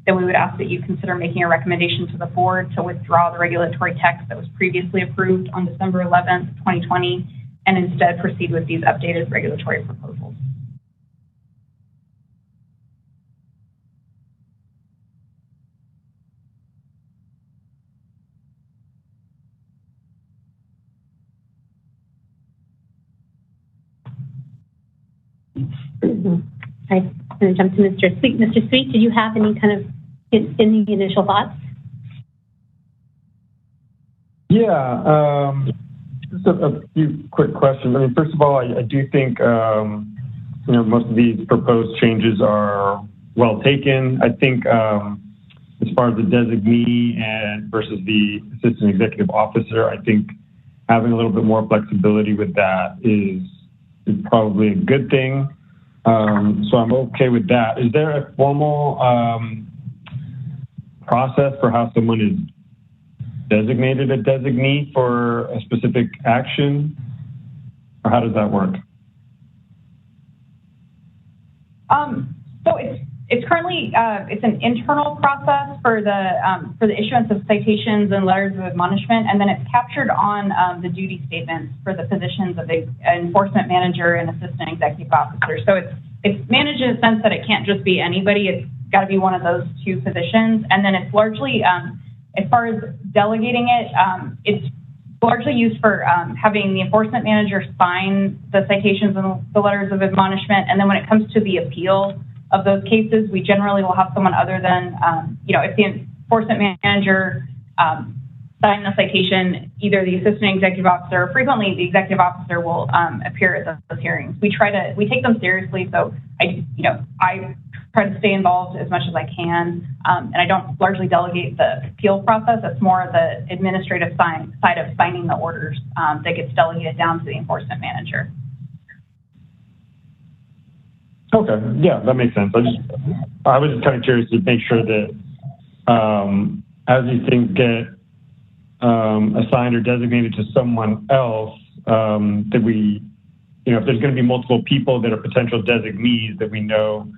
then we would ask that you consider making a recommendation to the board to withdraw the regulatory text that was previously approved on December 11th, 2020, and instead proceed with these updated regulatory proposals. I'm going to jump to Mr. Sweet. Mr. Sweet, did you have any kind of any initial thoughts? Yeah, just a few quick questions. I mean, first of all, I do think most of these proposed changes are well taken. I think as far as the designee and versus the assistant executive officer, I think having a little bit more flexibility with that is probably a good thing. So I'm okay with that. Is there a formal process for how someone is designated a designee for a specific action, or how does that work? So it's currently it's an internal process for the issuance of citations and letters of admonishment, and then it's captured on the duty statements for the positions of the enforcement manager and assistant executive officer. So it's managed in a sense that it can't just be anybody. It's got to be one of those two positions, and then it's largely as far as delegating it, it's largely used for having the enforcement manager sign the citations and the letters of admonishment, and then when it comes to the appeal of those cases, we generally will have someone other than, if the enforcement manager signed the citation, either the assistant executive officer, or frequently the executive officer will appear at those hearings. We take them seriously, so I try to stay involved as much as I can, and I don't largely delegate the appeal process. It's more the administrative side of signing the orders that gets delegated down to the enforcement manager. Okay, yeah, that makes sense. I was just kind of curious to make sure that as these things get assigned or designated to someone else, that we, if there's going to be multiple people that are potential designees, that we know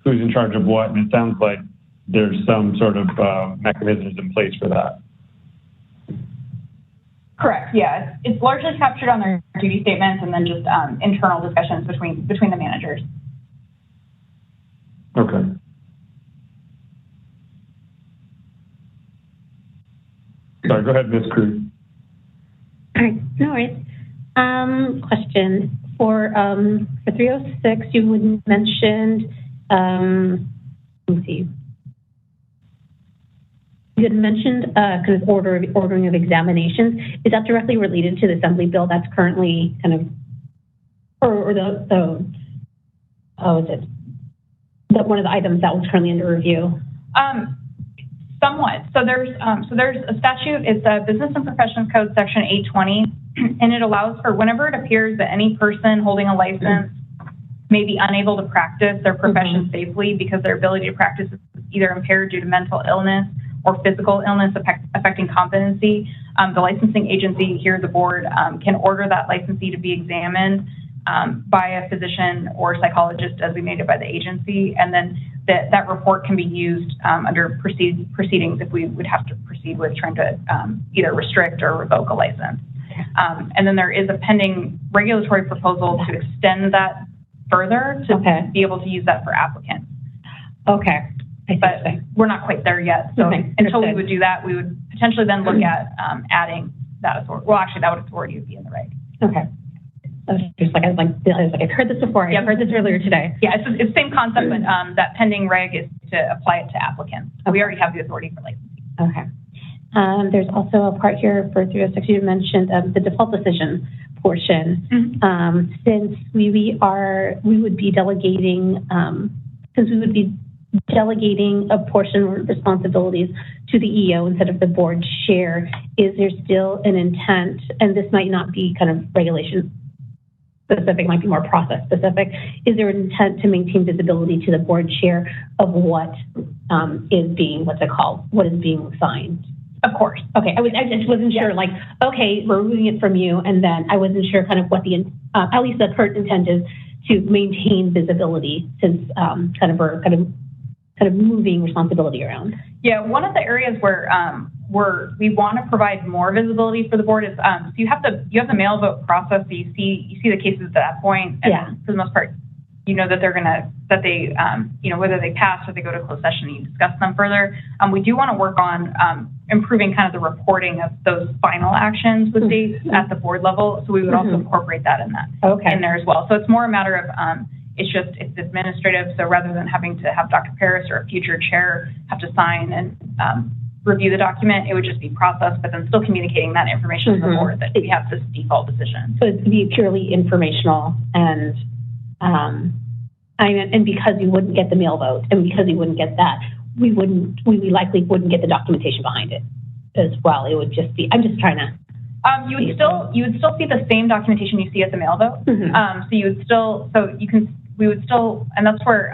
who's in charge of what, and it sounds like there's some sort of mechanisms in place for that. Correct. Yeah, it's largely captured on their duty statements, and then just internal discussions between the managers. Okay. Sorry, go ahead, Ms. Cruz. All right, no worries. Question for 306, you had mentioned. Let me see. You had mentioned kind of ordering of examinations. Is that directly related to the assembly bill that's currently kind of, or the is it that one of the items that was currently under review? Somewhat. So there's a statute. It's a Business and Professions Code, Section 820, and it allows for whenever it appears that any person holding a license may be unable to practice their profession safely because their ability to practice is either impaired due to mental illness or physical illness affecting competency. The licensing agency, here the board, can order that licensee to be examined by a physician or psychologist designated by the agency, and then that report can be used under proceedings if we would have to proceed with trying to either restrict or revoke a license. And then there is a pending regulatory proposal to extend that further to be able to use that for applicants. Okay. But we're not quite there yet. So until we would do that, we would potentially then look at adding that authority. Well, actually, that authority would be in the reg. Okay. I was like, I've heard this before. I've heard this earlier today. Yeah, it's the same concept, but that pending reg is to apply it to applicants. Okay. We already have the authority for licensing. Okay. There's also a part here for 306. You mentioned the default decision portion. Since we would be delegating, a portion of responsibilities to the EO instead of the board chair, is there still an intent, and this might not be kind of regulation specific, might be more process specific, is there an intent to maintain visibility to the board chair of what is being signed? Of course. Okay, I just wasn't sure, like, okay, we're removing it from you, and then I wasn't sure kind of what the, at least the current intent is to maintain visibility, since we're kind of moving responsibility around. Yeah, one of the areas where we want to provide more visibility for the board is so you have the mail vote process. So you see the cases at that point, and for the most part, you know that they whether they pass or they go to closed session, and you discuss them further. We do want to work on improving kind of the reporting of those final actions with dates at the board level. So we would also incorporate that in there as well. So it's more a matter of it's administrative. So rather than having to have Dr. Paris or a future chair have to sign and review the document, it would just be processed, but then still communicating that information to the board that we have this default decision. So it'd be purely informational, and because we wouldn't get the mail vote, and because we wouldn't get that, we likely wouldn't get the documentation behind it as well. It would just be, I'm just trying to. You would still see the same documentation you see at the mail vote. We would still, and that's where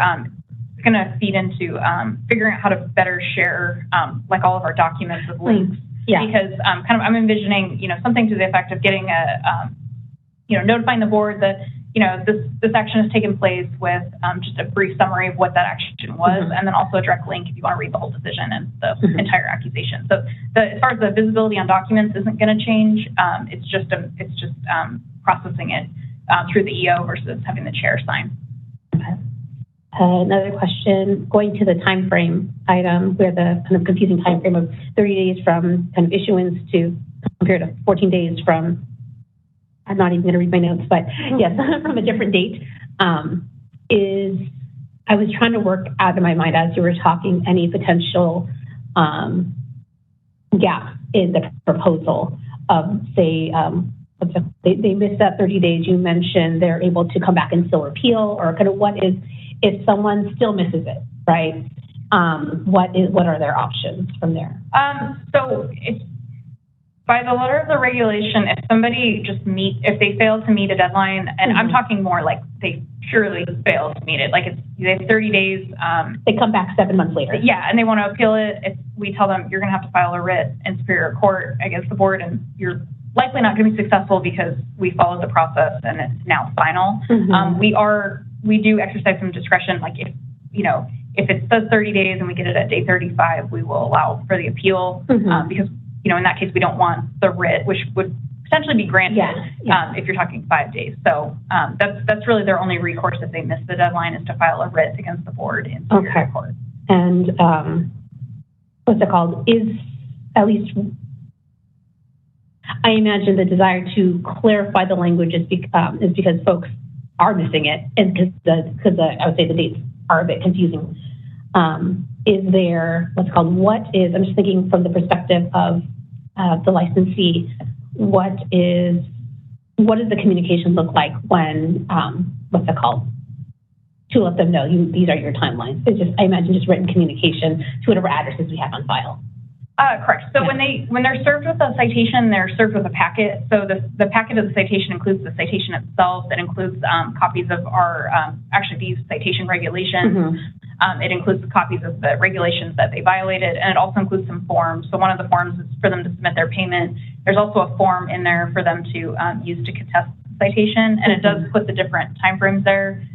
it's going to feed into figuring out how to better share like all of our documents with links. Because I'm envisioning, something to the effect of getting notifying the board that, this action has taken place with just a brief summary of what that action was, and then also a direct link if you want to read the whole decision and the entire accusation. So as far as the visibility on documents isn't going to change. It's just processing it through the EO versus having the chair sign. Okay. Another question, going to the time frame item, where the kind of confusing time frame of 30 days from kind of issuance to compared to 14 days from, I'm not even going to read my notes, but yes, from a different date, I was trying to work out in my mind as you were talking any potential gap in the proposal of, say, they missed that 30 days. You mentioned they're able to come back and still repeal, or kind of what is, if someone still misses it, right? What are their options from there? So it's by the letter of the regulation, if somebody if they fail to meet a deadline, and I'm talking more like they purely fail to meet it. Like they have 30 days. They come back 7 months later. Yeah, and they want to appeal it. We tell them you're going to have to file a writ in Superior Court against the board, and you're likely not going to be successful because we followed the process and it's now final. We do exercise some discretion. Like if it says 30 days and we get it at day 35, we will allow for the appeal because in that case we don't want the writ, which would potentially be granted if you're talking 5 days. So that's really their only recourse if they miss the deadline, is to file a writ against the board in Superior Court. And what's it called? Is at least, I imagine the desire to clarify the language is because folks are missing it, and because I would say the dates are a bit confusing. Is there I'm just thinking from the perspective of the licensee, what does the communication look like when, to let them know these are your timelines? It's just, I imagine, just written communication to whatever addresses we have on file. Correct. So when they're served with a citation, they're served with a packet. So the packet of the citation includes the citation itself. It includes copies of our, these citation regulations. It includes copies of the regulations that they violated, and it also includes some forms. So one of the forms is for them to submit their payment. There's also a form in there for them to use to contest the citation, and it does put the different timeframes there.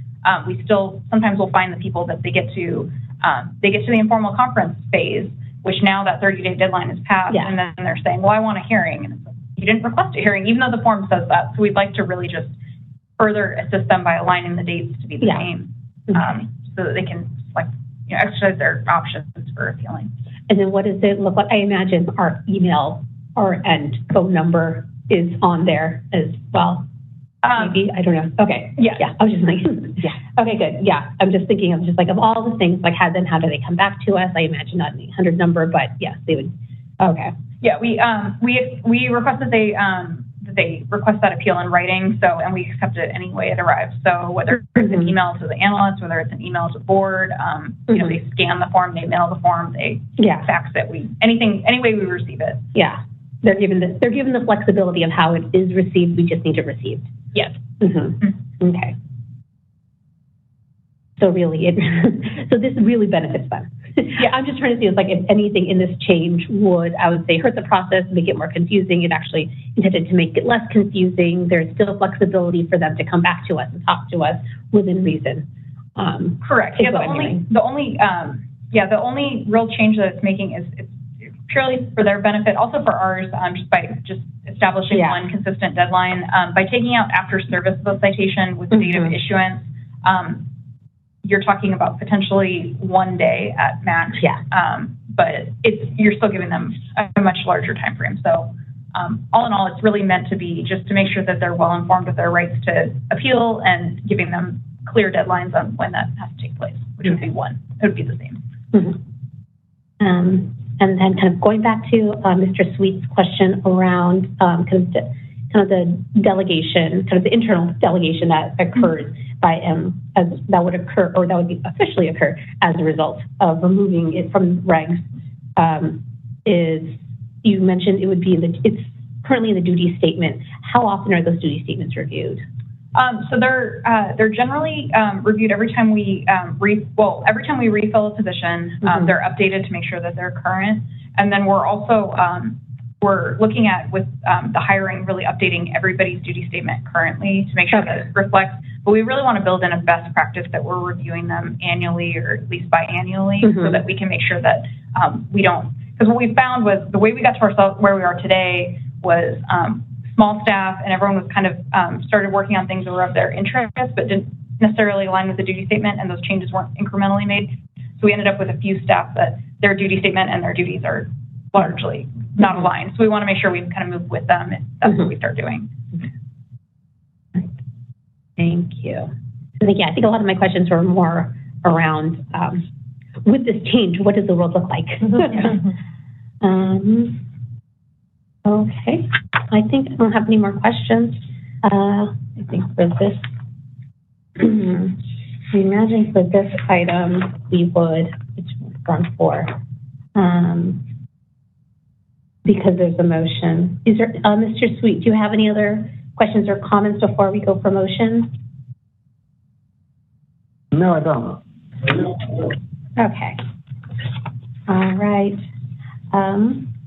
We still sometimes will find the people that they get to the informal conference phase, which now that 30-day deadline is passed, and then they're saying, well, I want a hearing. And it's like, you didn't request a hearing, even though the form says that. So we'd like to really just further assist them by aligning the dates to be the same, so that they can exercise their options for appealing. And then what does it look like? I imagine our email and phone number is on there as well. Maybe, I don't know. Okay. Yeah. I was just thinking. Okay, good. Yeah. I'm just thinking of of all the things, how do they come back to us? I imagine not an 800 number, but yes, they would. Okay. Yeah. We request that they request that appeal in writing. So, and we accept it any way it arrives. So whether it's an email to the analyst, whether it's an email to the board, they scan the form, they mail the form, they fax it. Any way we receive it. Yeah. They're given the flexibility of how it is received. We just need it received. Yes. Okay. So really, so this really benefits them. I'm just trying to see if anything in this change would, I would say, hurt the process, make it more confusing. It actually intended to make it less confusing. There's still flexibility for them to come back to us and talk to us within reason. Correct. The only real change that it's making is it's purely for their benefit, also for ours, just by establishing one consistent deadline. By taking out after service of the citation with the date of issuance, you're talking about potentially 1 day at max. But you're still giving them a much larger time frame. So all in all, it's really meant to be just to make sure that they're well informed of their rights to appeal and giving them clear deadlines on when that has to take place, which would be one. It would be the same. And then kind of going back to Mr. Sweet's question around the delegation, kind of the internal delegation that occurs that would occur, or that would officially occur as a result of removing it from regs, is, you mentioned it would be it's currently in the duty statement. How often are those duty statements reviewed? So they're generally reviewed every time we every time we refill a position. They're updated to make sure that they're current, and then we're also we're looking at with the hiring, really updating everybody's duty statement currently to make sure that it reflects. But we really want to build in a best practice that we're reviewing them annually or at least biannually, so that we can make sure that we don't. Because what we found was the way we got to ourselves where we are today was small staff, and everyone was kind of started working on things that were of their interest, but didn't necessarily align with the duty statement, and those changes weren't incrementally made. So we ended up with a few staff that their duty statement and their duties are largely not aligned. So we want to make sure we kind of move with them if that's what we start doing. Thank you. I think a lot of my questions were more around, with this change, what does the world look like? Okay, I think I don't have any more questions. I think for this, I imagine for this item, we would, which form 4, because there's a motion. Is there, Mr. Sweet, do you have any other questions or comments before we go for motion? No, I don't. Okay. All right.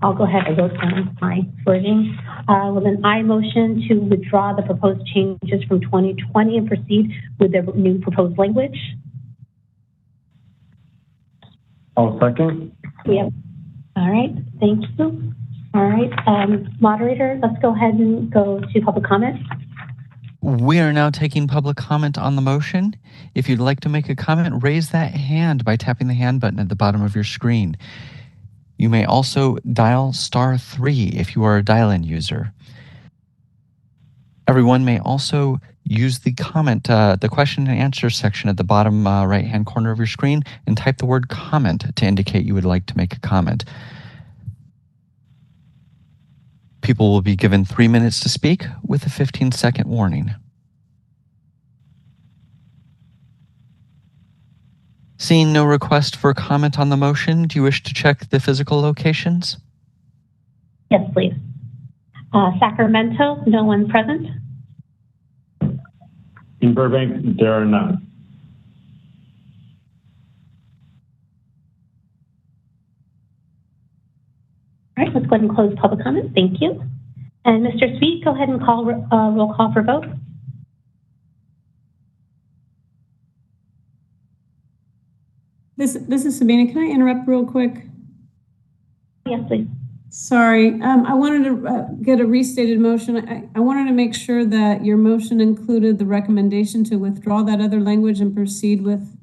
I'll go ahead and go down my wording. Well, then I motion to withdraw the proposed changes from 2020 and proceed with the new proposed language. I'll second. Yep. All right. Thank you. All right. Moderator, let's go ahead and go to public comment. We are now taking public comment on the motion. If you'd like to make a comment, raise that hand by tapping the hand button at the bottom of your screen. You may also dial *3 if you are a dial-in user. Everyone may also use the the question and answer section at the bottom right-hand corner of your screen and type the word comment to indicate you would like to make a comment. People will be given 3 minutes to speak with a 15-second warning. Seeing no request for comment on the motion, do you wish to check the physical locations? Yes, please. Sacramento, no one present. In Burbank, there are none. All right, let's go ahead and close public comment. Thank you. And Mr. Sweet, go ahead and call roll call for vote. This is Sabina. Can I interrupt real quick? Yes, please. Sorry, I wanted to get a restated motion. I wanted to make sure that your motion included the recommendation to withdraw that other language and proceed with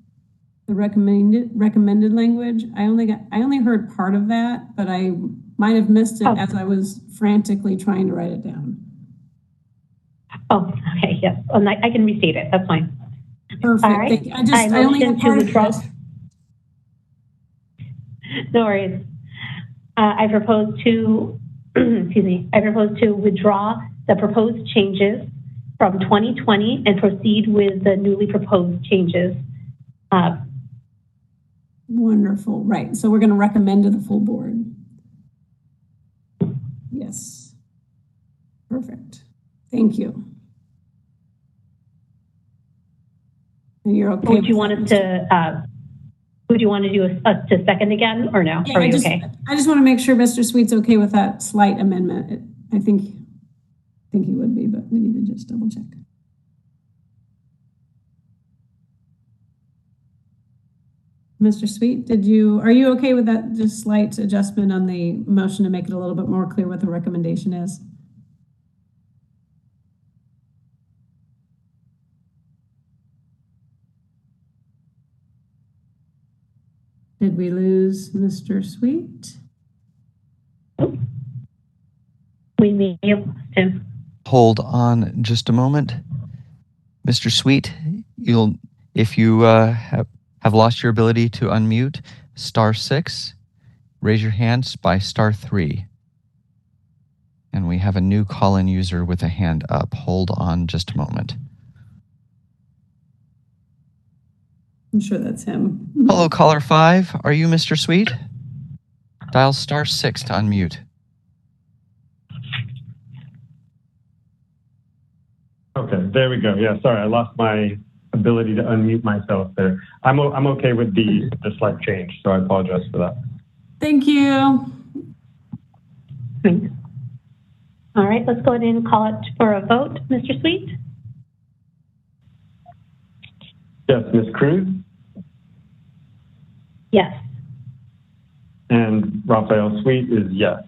the recommended language. I only heard part of that, but I might have missed it as I was frantically trying to write it down. Oh, okay, yes. Well, I can restate it. That's fine. Perfect. All right. I only had part of it. No worries. I propose to, I propose to withdraw the proposed changes from 2020 and proceed with the newly proposed changes. Wonderful. Right. So we're going to recommend to the full board. Yes. Perfect. Thank you. And you're okay. Would you want us to? Would you want to do to second again or no? Yeah, Are you okay? I just want to make sure Mr. Sweet's okay with that slight amendment. I think he would be, but we need to just double check. Mr. Sweet, are you okay with that just slight adjustment on the motion to make it a little bit more clear what the recommendation is? Did we lose Mr. Sweet? We may have lost him. Hold on just a moment. Mr. Sweet, if you have lost your ability to unmute, *6, raise your hands by *3. And we have a new call-in user with a hand up. Hold on just a moment. I'm sure that's him. Hello, caller 5. Are you Mr. Sweet? Dial *6 to unmute. Okay, there we go. Yeah, sorry, I lost my ability to unmute myself there. I'm okay with the slight change, so I apologize for that. Thank you. Thanks. All right, let's go ahead and call it for a vote. Mr. Sweet? Yes, Ms. Cruz? Yes. And Raphael Sweet is yes.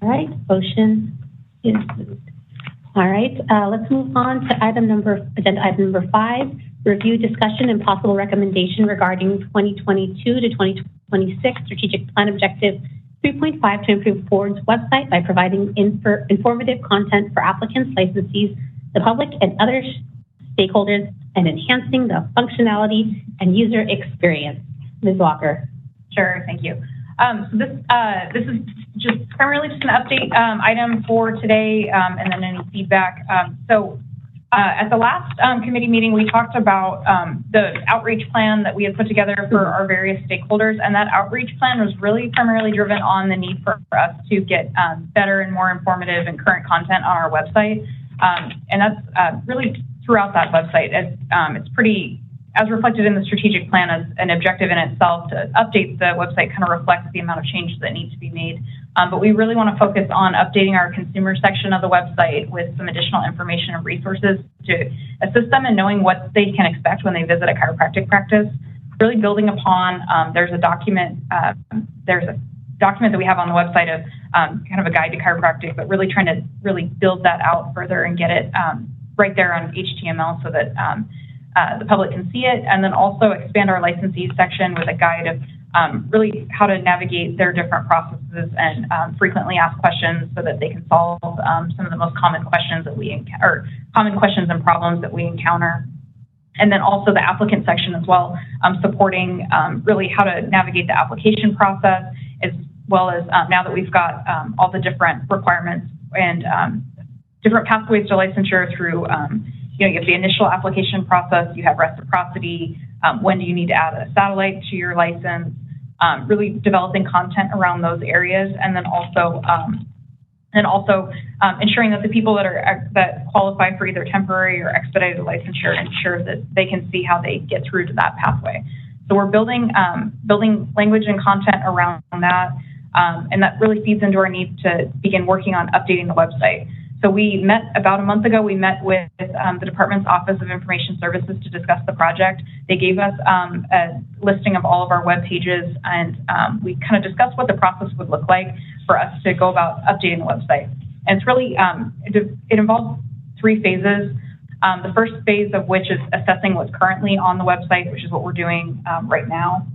All right, motion is moved. All right, let's move on to agenda item number 5, review, discussion, and possible recommendation regarding 2022 to 2026 strategic plan objective 3.5 to improve Ford's website by providing informative content for applicants, licensees, the public, and other stakeholders, and enhancing the functionality and user experience. Ms. Walker. Sure, thank you. So this is just primarily just an update item for today, and then any feedback. At the last committee meeting, we talked about the outreach plan that we had put together for our various stakeholders, and that outreach plan was really primarily driven on the need for us to get better and more informative and current content on our website, and that's really throughout that website. It's pretty as reflected in the strategic plan as an objective in itself to update the website kind of reflects the amount of change that needs to be made. But we really want to focus on updating our consumer section of the website with some additional information and resources to assist them in knowing what they can expect when they visit a chiropractic practice. Really building upon, there's a document that we have on the website of kind of a guide to chiropractic, but really trying to really build that out further and get it right there on HTML so that the public can see it, and then also expand our licensees section with a guide of really how to navigate their different processes and frequently asked questions so that they can solve some of the most common questions that common questions and problems that we encounter. And then also the applicant section as well, supporting really how to navigate the application process, as well as now that we've got all the different requirements and different pathways to licensure through, you have the initial application process, you have reciprocity, when do you need to add a satellite to your license, really developing content around those areas, and then also ensuring that the people that qualify for either temporary or expedited licensure ensure that they can see how they get through to that pathway. So we're building language and content around that, and that really feeds into our need to begin working on updating the website. So we met about a month ago. We met with the department's Office of Information Services to discuss the project. They gave us a listing of all of our web pages, and we kind of discussed what the process would look like for us to go about updating the website. And it's really, it involves 3 phases. The first phase of which is assessing what's currently on the website, which is what we're doing right now.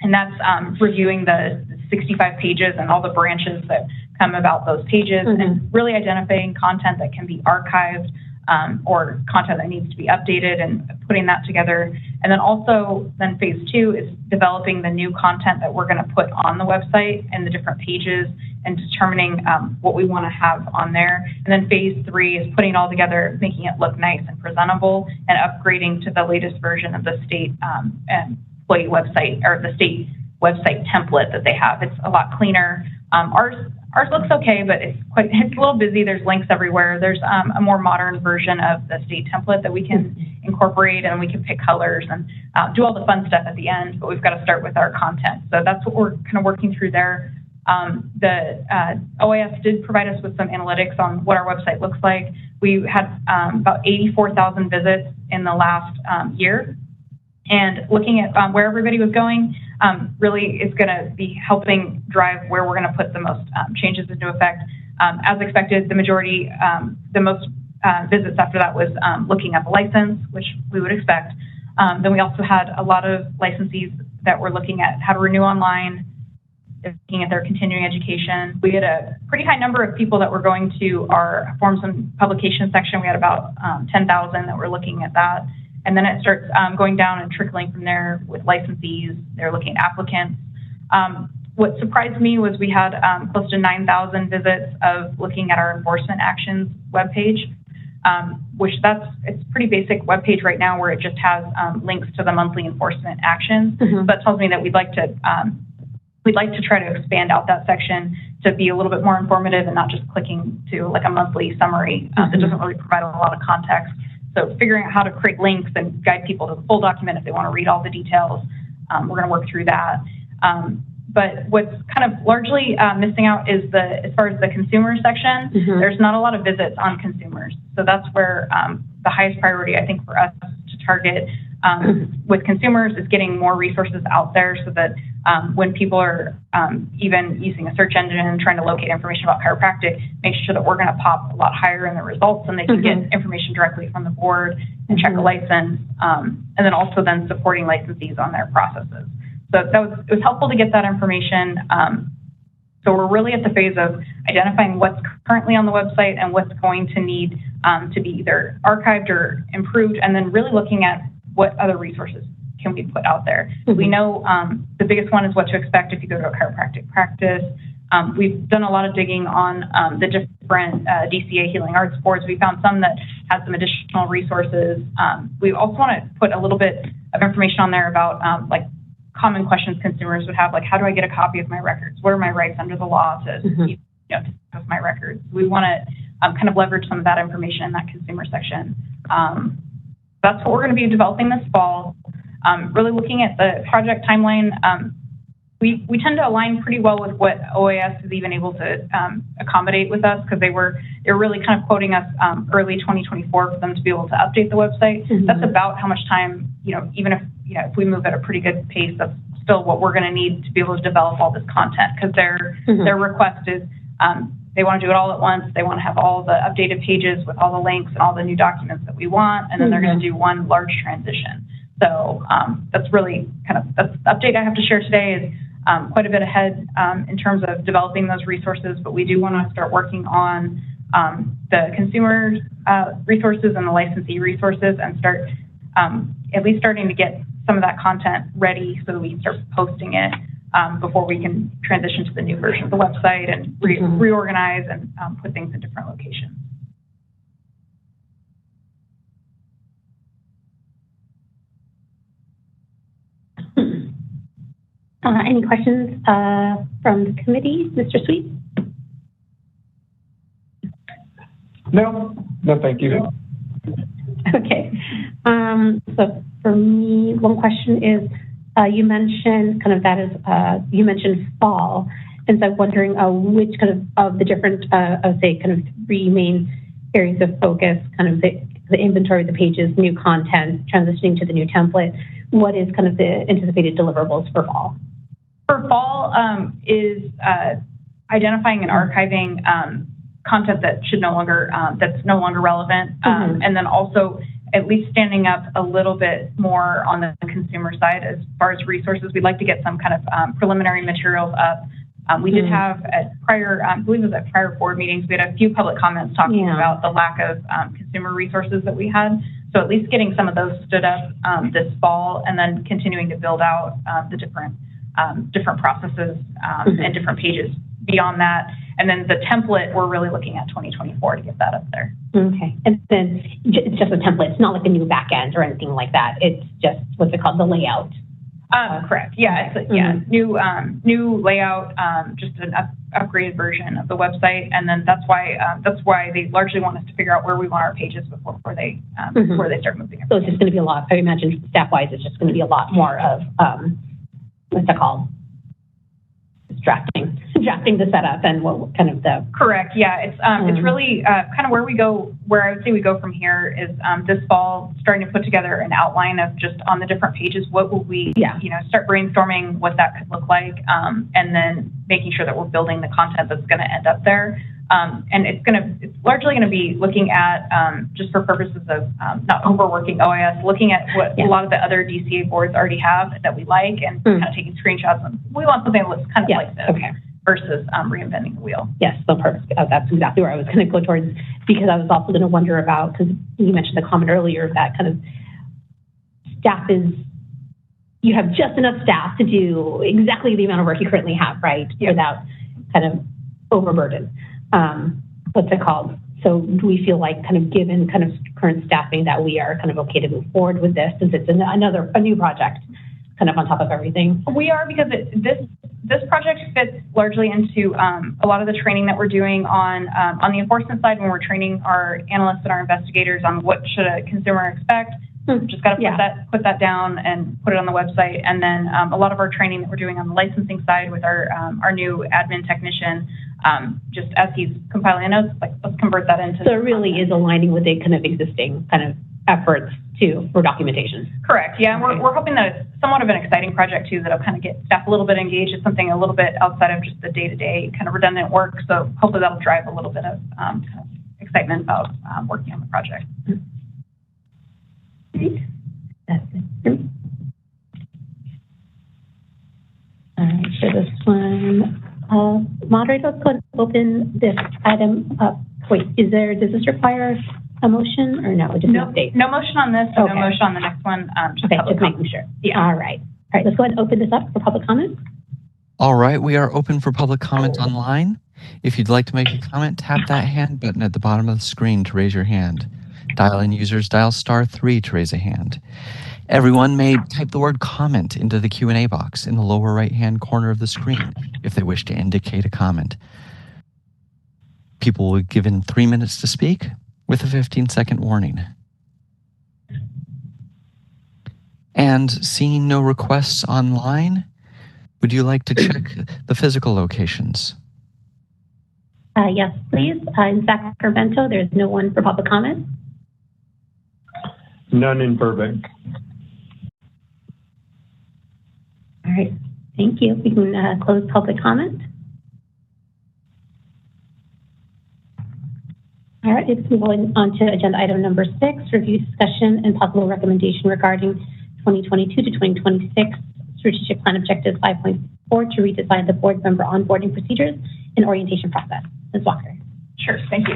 And that's reviewing the 65 pages and all the branches that come about those pages, and really identifying content that can be archived or content that needs to be updated and putting that together. And then phase 2 is developing the new content that we're going to put on the website and the different pages and determining what we want to have on there. And then phase 3 is putting it all together, making it look nice and presentable, and upgrading to the latest version of the state employee website, or the state website template that they have. It's a lot cleaner. Ours looks okay, but it's a little busy. There's links everywhere. There's a more modern version of the state template that we can incorporate, and we can pick colors and do all the fun stuff at the end, but we've got to start with our content. So that's what we're kind of working through there. The OIS did provide us with some analytics on what our website looks like. We had about 84,000 visits in the last year. And looking at where everybody was going really is going to be helping drive where we're going to put the most changes into effect. As expected, the majority, the most visits after that was looking at the license, which we would expect. Then we also had a lot of licensees that were looking at how to renew online, looking at their continuing education. We had a pretty high number of people that were going to our forms and publication section. We had about 10,000 that were looking at that. And then it starts going down and trickling from there with licensees. They're looking at applicants. What surprised me was we had close to 9,000 visits of looking at our enforcement actions webpage, which it's a pretty basic webpage right now where it just has links to the monthly enforcement actions. That tells me that we'd like to try to expand out that section to be a little bit more informative and not just clicking to like a monthly summary that doesn't really provide a lot of context. So figuring out how to create links and guide people to the full document if they want to read all the details, we're going to work through that. But what's kind of largely missing out is as far as the consumer section, there's not a lot of visits on consumers. So that's where the highest priority, I think, for us to target with consumers is getting more resources out there so that when people are even using a search engine and trying to locate information about chiropractic, make sure that we're going to pop a lot higher in the results and they can get information directly from the board and check a license, and then also then supporting licensees on their processes. So it was helpful to get that information. So we're really at the phase of identifying what's currently on the website and what's going to need to be either archived or improved, and then really looking at what other resources can we put out there. We know the biggest one is what to expect if you go to a chiropractic practice. We've done a lot of digging on the different DCA healing arts boards. We found some that had some additional resources. We also want to put a little bit of information on there about like common questions consumers would have, like how do I get a copy of my records? What are my rights under the law to have my records? We want to kind of leverage some of that information in that consumer section. That's what we're going to be developing this fall. Really looking at the project timeline, we tend to align pretty well with what OAS is even able to accommodate with us, because they're really kind of quoting us early 2024 for them to be able to update the website. Mm-hmm. That's about how much time, even if we move at a pretty good pace, that's still what we're going to need to be able to develop all this content, because their request is they want to do it all at once. They want to have all the updated pages with all the links and all the new documents that we want, and then they're going to do one large transition. So that's really that's the update I have to share today. Is quite a bit ahead in terms of developing those resources, but we do want to start working on the consumer resources and the licensee resources, and start at least starting to get some of that content ready so that we can start posting it before we can transition to the new version of the website and reorganize and put things in different locations. Any questions from the committee? Mr. Sweet? No, thank you. Okay. So for me, one question is, you mentioned you mentioned fall, and so I'm wondering which of the different, three main areas of focus, the inventory of the pages, new content, transitioning to the new template, what is the anticipated deliverables for fall? For fall is identifying and archiving content that that's no longer relevant, and then also at least standing up a little bit more on the consumer side as far as resources. We'd like to get some kind of preliminary materials up. We did have at prior, I believe it was at prior board meetings, we had a few public comments talking about the lack of consumer resources that we had. So at least getting some of those stood up this fall, and then continuing to build out the different processes and different pages beyond that. And then the template, we're really looking at 2024 to get that up there. Okay. And then it's just a template. It's not like a new back end or anything like that. It's just, what's it called, the layout? Correct. Yeah. It's new layout, just an upgraded version of the website. And then that's why they largely want us to figure out where we want our pages before they start moving. So it's just going to be a lot. I imagine staff-wise, it's just going to be a lot more of what's it called? Drafting the setup and what kind of the... Correct. Yeah. It's really kind of where I would say we go from here is this fall, starting to put together an outline of just on the different pages, what will we, start brainstorming what that could look like, and then making sure that we're building the content that's going to end up there. And it's largely going to be looking at, just for purposes of not overworking OIS, looking at what a lot of the other DCA boards already have that we like, and kind of taking screenshots. And we want something that looks kind of like this versus reinventing the wheel. Yes, so perfect. That's exactly where I was going to go towards, because I was also going to wonder about, because you mentioned the comment earlier that kind of staff you have just enough staff to do exactly the amount of work you currently have, right? Without kind of overburden. What's it called? So do we feel like given current staffing that we are okay to move forward with this, since it's a new project on top of everything? We are, because this project fits largely into a lot of the training that we're doing on the enforcement side, when we're training our analysts and our investigators on what should a consumer expect. Just got to put that down and put it on the website. And then a lot of our training that we're doing on the licensing side with our new admin technician, just as he's compiling notes, let's convert that into. So it really is aligning with the existing efforts for documentation. Correct. Yeah. And we're hoping that it's somewhat of an exciting project too, that'll kind of get staff a little bit engaged. It's something a little bit outside of just the day-to-day kind of redundant work. So hopefully that'll drive a little bit of kind of excitement about working on the project. That's it for me. All right, so this one, moderator, let's go and open this item up. Wait, does this require a motion or no? Just an update? No motion on this, no motion on the next one. Just making sure. Yeah. All right, let's go ahead and open this up for public comment. All right, we are open for public comment online. If you'd like to make a comment, tap that hand button at the bottom of the screen to raise your hand. Dial-in users dial *3 to raise a hand. Everyone may type the word comment into the Q&A box in the lower right-hand corner of the screen if they wish to indicate a comment. People will be given 3 minutes to speak with a 15-second warning. And seeing no requests online, would you like to check the physical locations? Yes, please. In Sacramento, there's no one for public comment. None in Burbank. All right, thank you. We can close public comment. All right, let's move on to agenda item number 6, review, discussion, and possible recommendation regarding 2022 to 2026 strategic plan objective 5.4 to redesign the board member onboarding procedures and orientation process. Ms. Walker. Sure, thank you.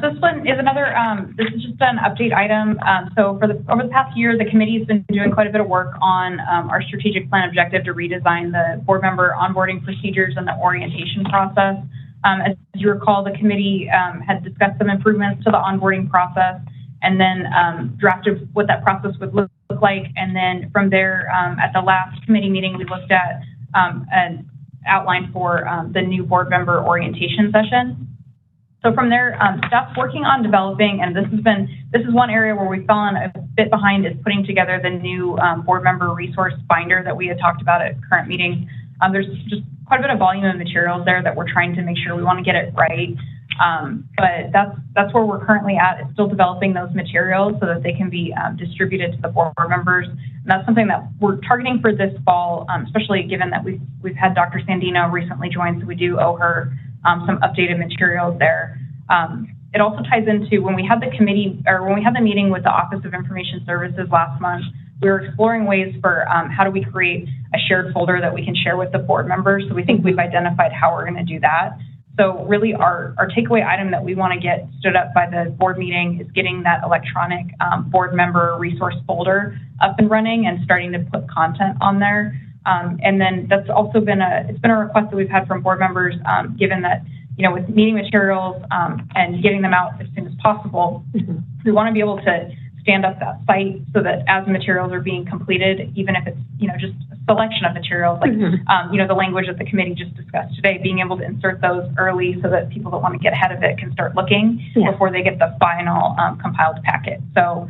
So this one is another, this is just an update item. So over the past year, the committee has been doing quite a bit of work on our strategic plan objective to redesign the board member onboarding procedures and the orientation process. As you recall, the committee had discussed some improvements to the onboarding process and then drafted what that process would look like. And then from there, at the last committee meeting, we looked at an outline for the new board member orientation session. So from there, staff's working on developing, and this is one area where we've fallen a bit behind, is putting together the new board member resource binder that we had talked about at current meeting. There's just quite a bit of volume of materials there that we're trying to make sure we want to get it right. But that's where we're currently at, is still developing those materials so that they can be distributed to the board members. And that's something that we're targeting for this fall, especially given that we've had Dr. Sandino recently join, so we do owe her some updated materials there. It also ties into when we had the meeting with the Office of Information Services last month. We were exploring ways for how do we create a shared folder that we can share with the board members. So we think we've identified how we're going to do that. So really our takeaway item that we want to get stood up by the board meeting is getting that electronic board member resource folder up and running and starting to put content on there. And then that's also been a request that we've had from board members, given that, with meeting materials and getting them out as soon as possible, we want to be able to stand up that site so that as materials are being completed, even if it's, just a selection of materials, like, the language that the committee just discussed today, being able to insert those early so that people that want to get ahead of it can start looking before they get the final compiled packet. So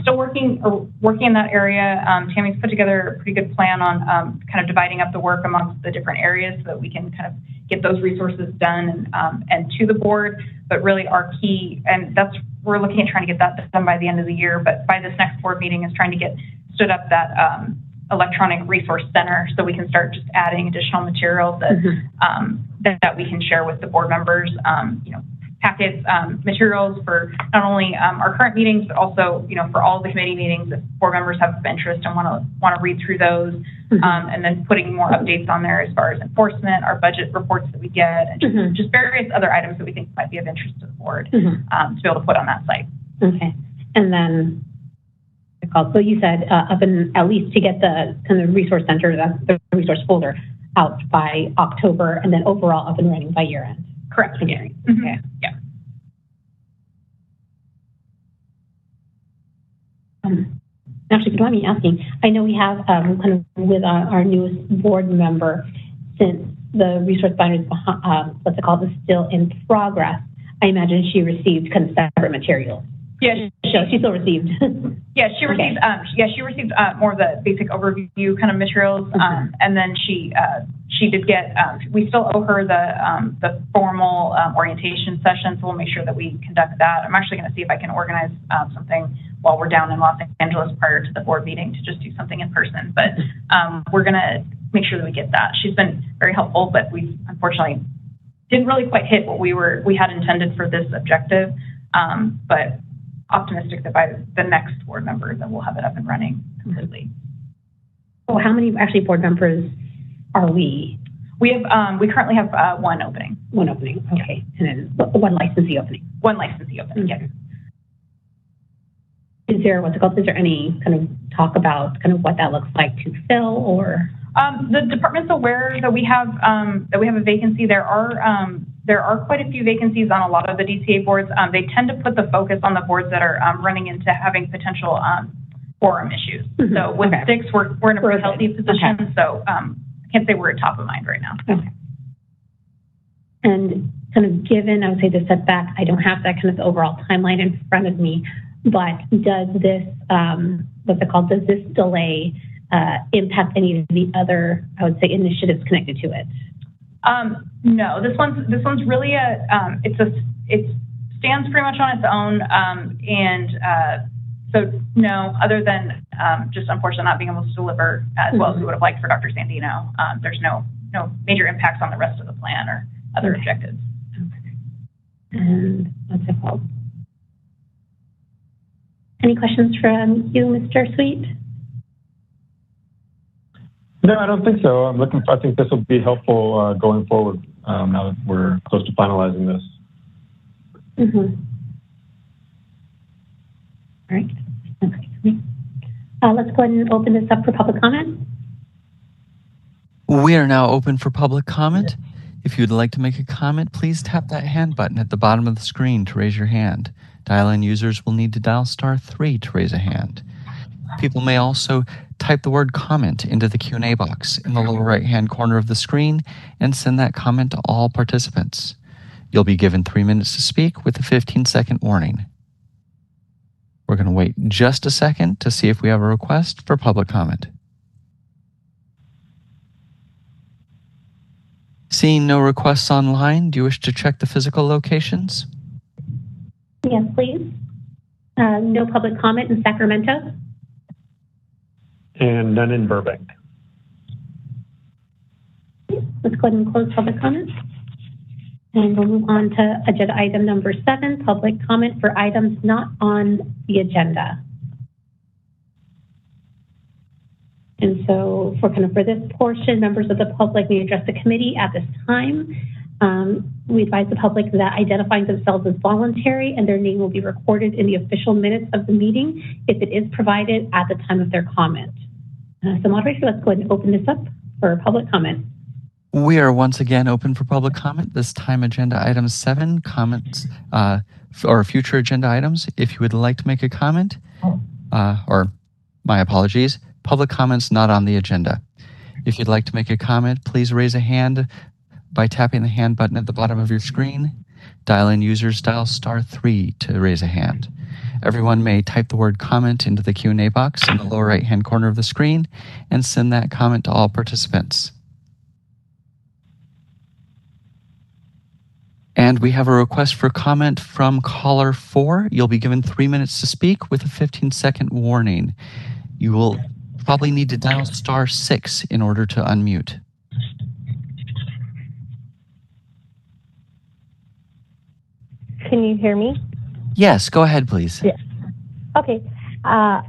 still working in that area. Tammy's put together a pretty good plan on kind of dividing up the work amongst the different areas so that we can kind of get those resources done and to the board. But really our key, and we're looking at trying to get that done by the end of the year, but by this next board meeting is trying to get stood up that electronic resource center so we can start just adding additional materials that we can share with the board members, packets, materials for not only our current meetings, but also, for all of the committee meetings if board members have interest and want to read through those, and then putting more updates on there as far as enforcement, our budget reports that we get, and just various other items that we think might be of interest to the board to be able to put on that site. Okay, and then so you said up in at least to get the kind of resource center, the resource folder out by October, and then overall up and running by year end. Correct. Yeah. Okay. Yeah. Actually, do you mind me asking? I know we have kind of with our newest board member, since the resource binder is still in progress. I imagine she received kind of separate materials. Yeah, she still received. Yeah, she received. She received more of the basic overview kind of materials, and then she did get. We still owe her the formal orientation session, so we'll make sure that we conduct that. I'm actually going to see if I can organize something while we're down in Los Angeles prior to the board meeting to just do something in person. But we're going to make sure that we get that. She's been very helpful, but we unfortunately didn't really quite hit what we had intended for this objective, but optimistic that by the next board member that we'll have it up and running completely. So how many actually board members are we? We currently have one opening. One opening, okay. And then one licensee opening. One licensee opening, yes. Is there any kind of talk about kind of what that looks like to fill, or? The department's aware that we have a vacancy. There are quite a few vacancies on a lot of the DCA boards. They tend to put the focus on the boards that are running into having potential quorum issues. So with six, we're in a pretty healthy position. Okay. So I can't say we're at top of mind right now. Okay. And kind of given, I would say, the setback, I don't have that kind of overall timeline in front of me, but does this what's it called, does this delay impact any of the other, I would say, initiatives connected to it? No, this one's really it stands pretty much on its own, so no, other than just unfortunately not being able to deliver as well as we would have liked for Dr. Sandino. There's no major impacts on the rest of the plan or other objectives. And what's it called? Any questions from you, Mr. Sweet? No, I don't think so. I think this will be helpful going forward now that we're close to finalizing this. Mm-hmm. All right. Okay. Let's go ahead and open this up for public comment. We are now open for public comment. If you'd like to make a comment, please tap that hand button at the bottom of the screen to raise your hand. Dial-in users will need to dial *3 to raise a hand. People may also type the word comment into the Q&A box in the lower right-hand corner of the screen and send that comment to all participants. You'll be given 3 minutes to speak with a 15-second warning. We're going to wait just a second to see if we have a request for public comment. Seeing no requests online, do you wish to check the physical locations? Yes, please. No public comment in Sacramento. And none in Burbank. Let's go ahead and close public comment. And we'll move on to agenda item number 7, public comment for items not on the agenda. And so for this portion, members of the public may address the committee at this time. We advise the public that identifying themselves as voluntary and their name will be recorded in the official minutes of the meeting if it is provided at the time of their comment. So moderator, let's go ahead and open this up for public comment. We are once again open for public comment. This time agenda item 7, comments or future agenda items. If you would like to make a comment, or my apologies, public comments not on the agenda. If you'd like to make a comment, please raise a hand by tapping the hand button at the bottom of your screen. Dial-in users dial *3 to raise a hand. Everyone may type the word comment into the Q&A box in the lower right-hand corner of the screen and send that comment to all participants. And we have a request for comment from caller 4. You'll be given 3 minutes to speak with a 15-second warning. You will probably need to dial *6 in order to unmute. Can you hear me? Yes, go ahead, please. Yeah. Okay. I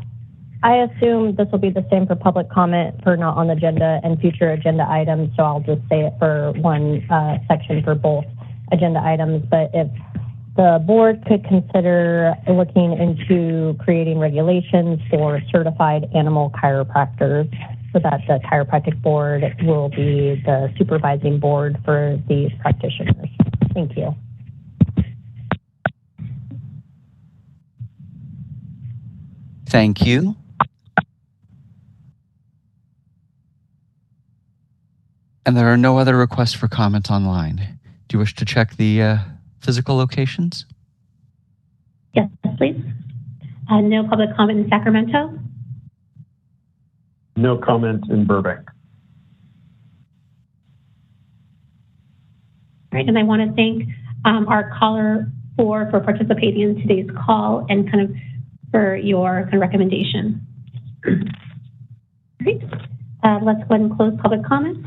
assume this will be the same for public comment for not on the agenda and future agenda items, so I'll just say it for one section for both agenda items. But if the board could consider looking into creating regulations for certified animal chiropractors so that the chiropractic board will be the supervising board for these practitioners. Thank you. Thank you. And there are no other requests for comment online. Do you wish to check the physical locations? Yes, please. No public comment in Sacramento. No comment in Burbank. All right, and I want to thank our caller for participating in today's call and for your recommendation. All right, let's go ahead and close public comment.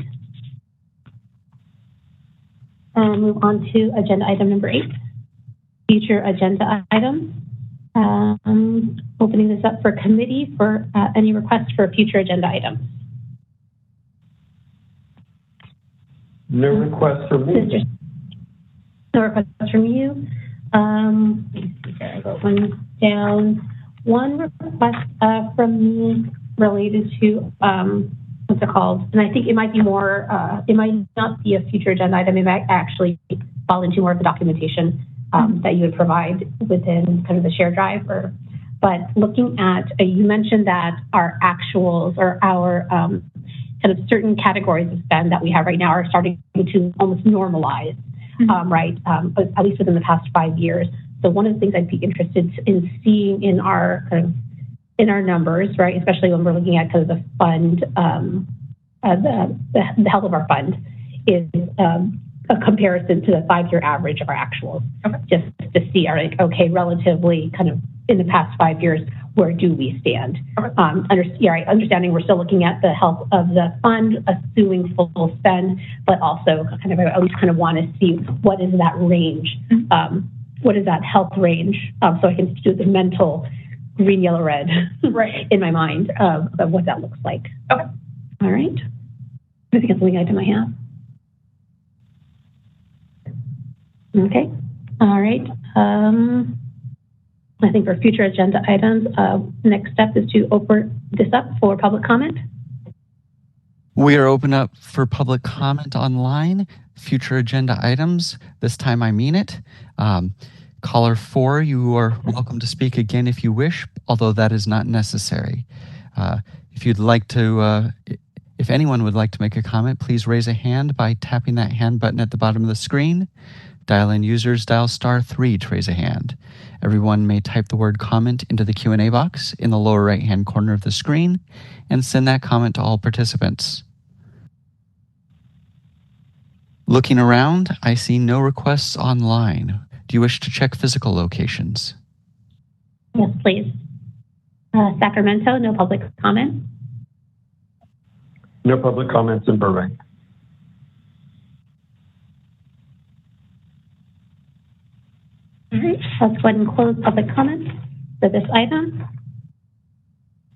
Move on to agenda item number 8, future agenda items. Opening this up for committee for any requests for future agenda items. No requests from me. No requests from you. Let me see here, I wrote one down. One request from me related to what's it called? And I think it might be more, it might not be a future agenda item. It might actually fall into more of the documentation that you would provide within the shared drive. But looking at, you mentioned that our actuals or our certain categories of spend that we have right now are starting to almost normalize, right? But at least within the past 5 years. So one of the things I'd be interested in seeing in our in our numbers, right? Especially when we're looking at kind of the fund, the health of our fund is a comparison to the 5-year average of our actuals, just to see, okay, relatively kind of in the past 5 years, where do we stand? Understanding we're still looking at the health of the fund, assuming full spend, but also kind of, I always kind of want to see what is that range, what is that health range, so I can do the mental green, yellow, red in my mind of what that looks like. Okay. All right. I think that's the only item I have. Okay. All right. I think for future agenda items, next step is to open this up for public comment. We are open up for public comment online. Future agenda items. This time I mean it. Caller 4, you are welcome to speak again if you wish, although that is not necessary. If you'd like to, if anyone would like to make a comment, please raise a hand by tapping that hand button at the bottom of the screen. Dial-in users dial *3 to raise a hand. Everyone may type the word comment into the Q&A box in the lower right-hand corner of the screen and send that comment to all participants. Looking around, I see no requests online. Do you wish to check physical locations? Yes, please. Sacramento, no public comment. No public comments in Burbank. All right, let's go ahead and close public comments for this item.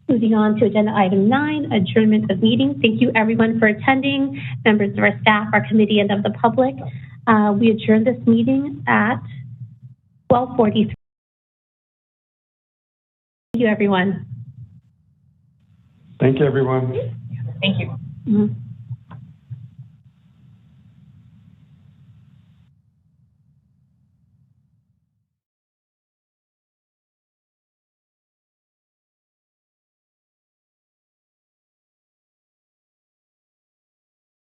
Moving on to agenda item 9, adjournment of meeting. Thank you everyone for attending, members of our staff, our committee, and of the public. We adjourn this meeting at 12:43. Thank you, everyone. Thank you, everyone. Thank you. Mm-hmm.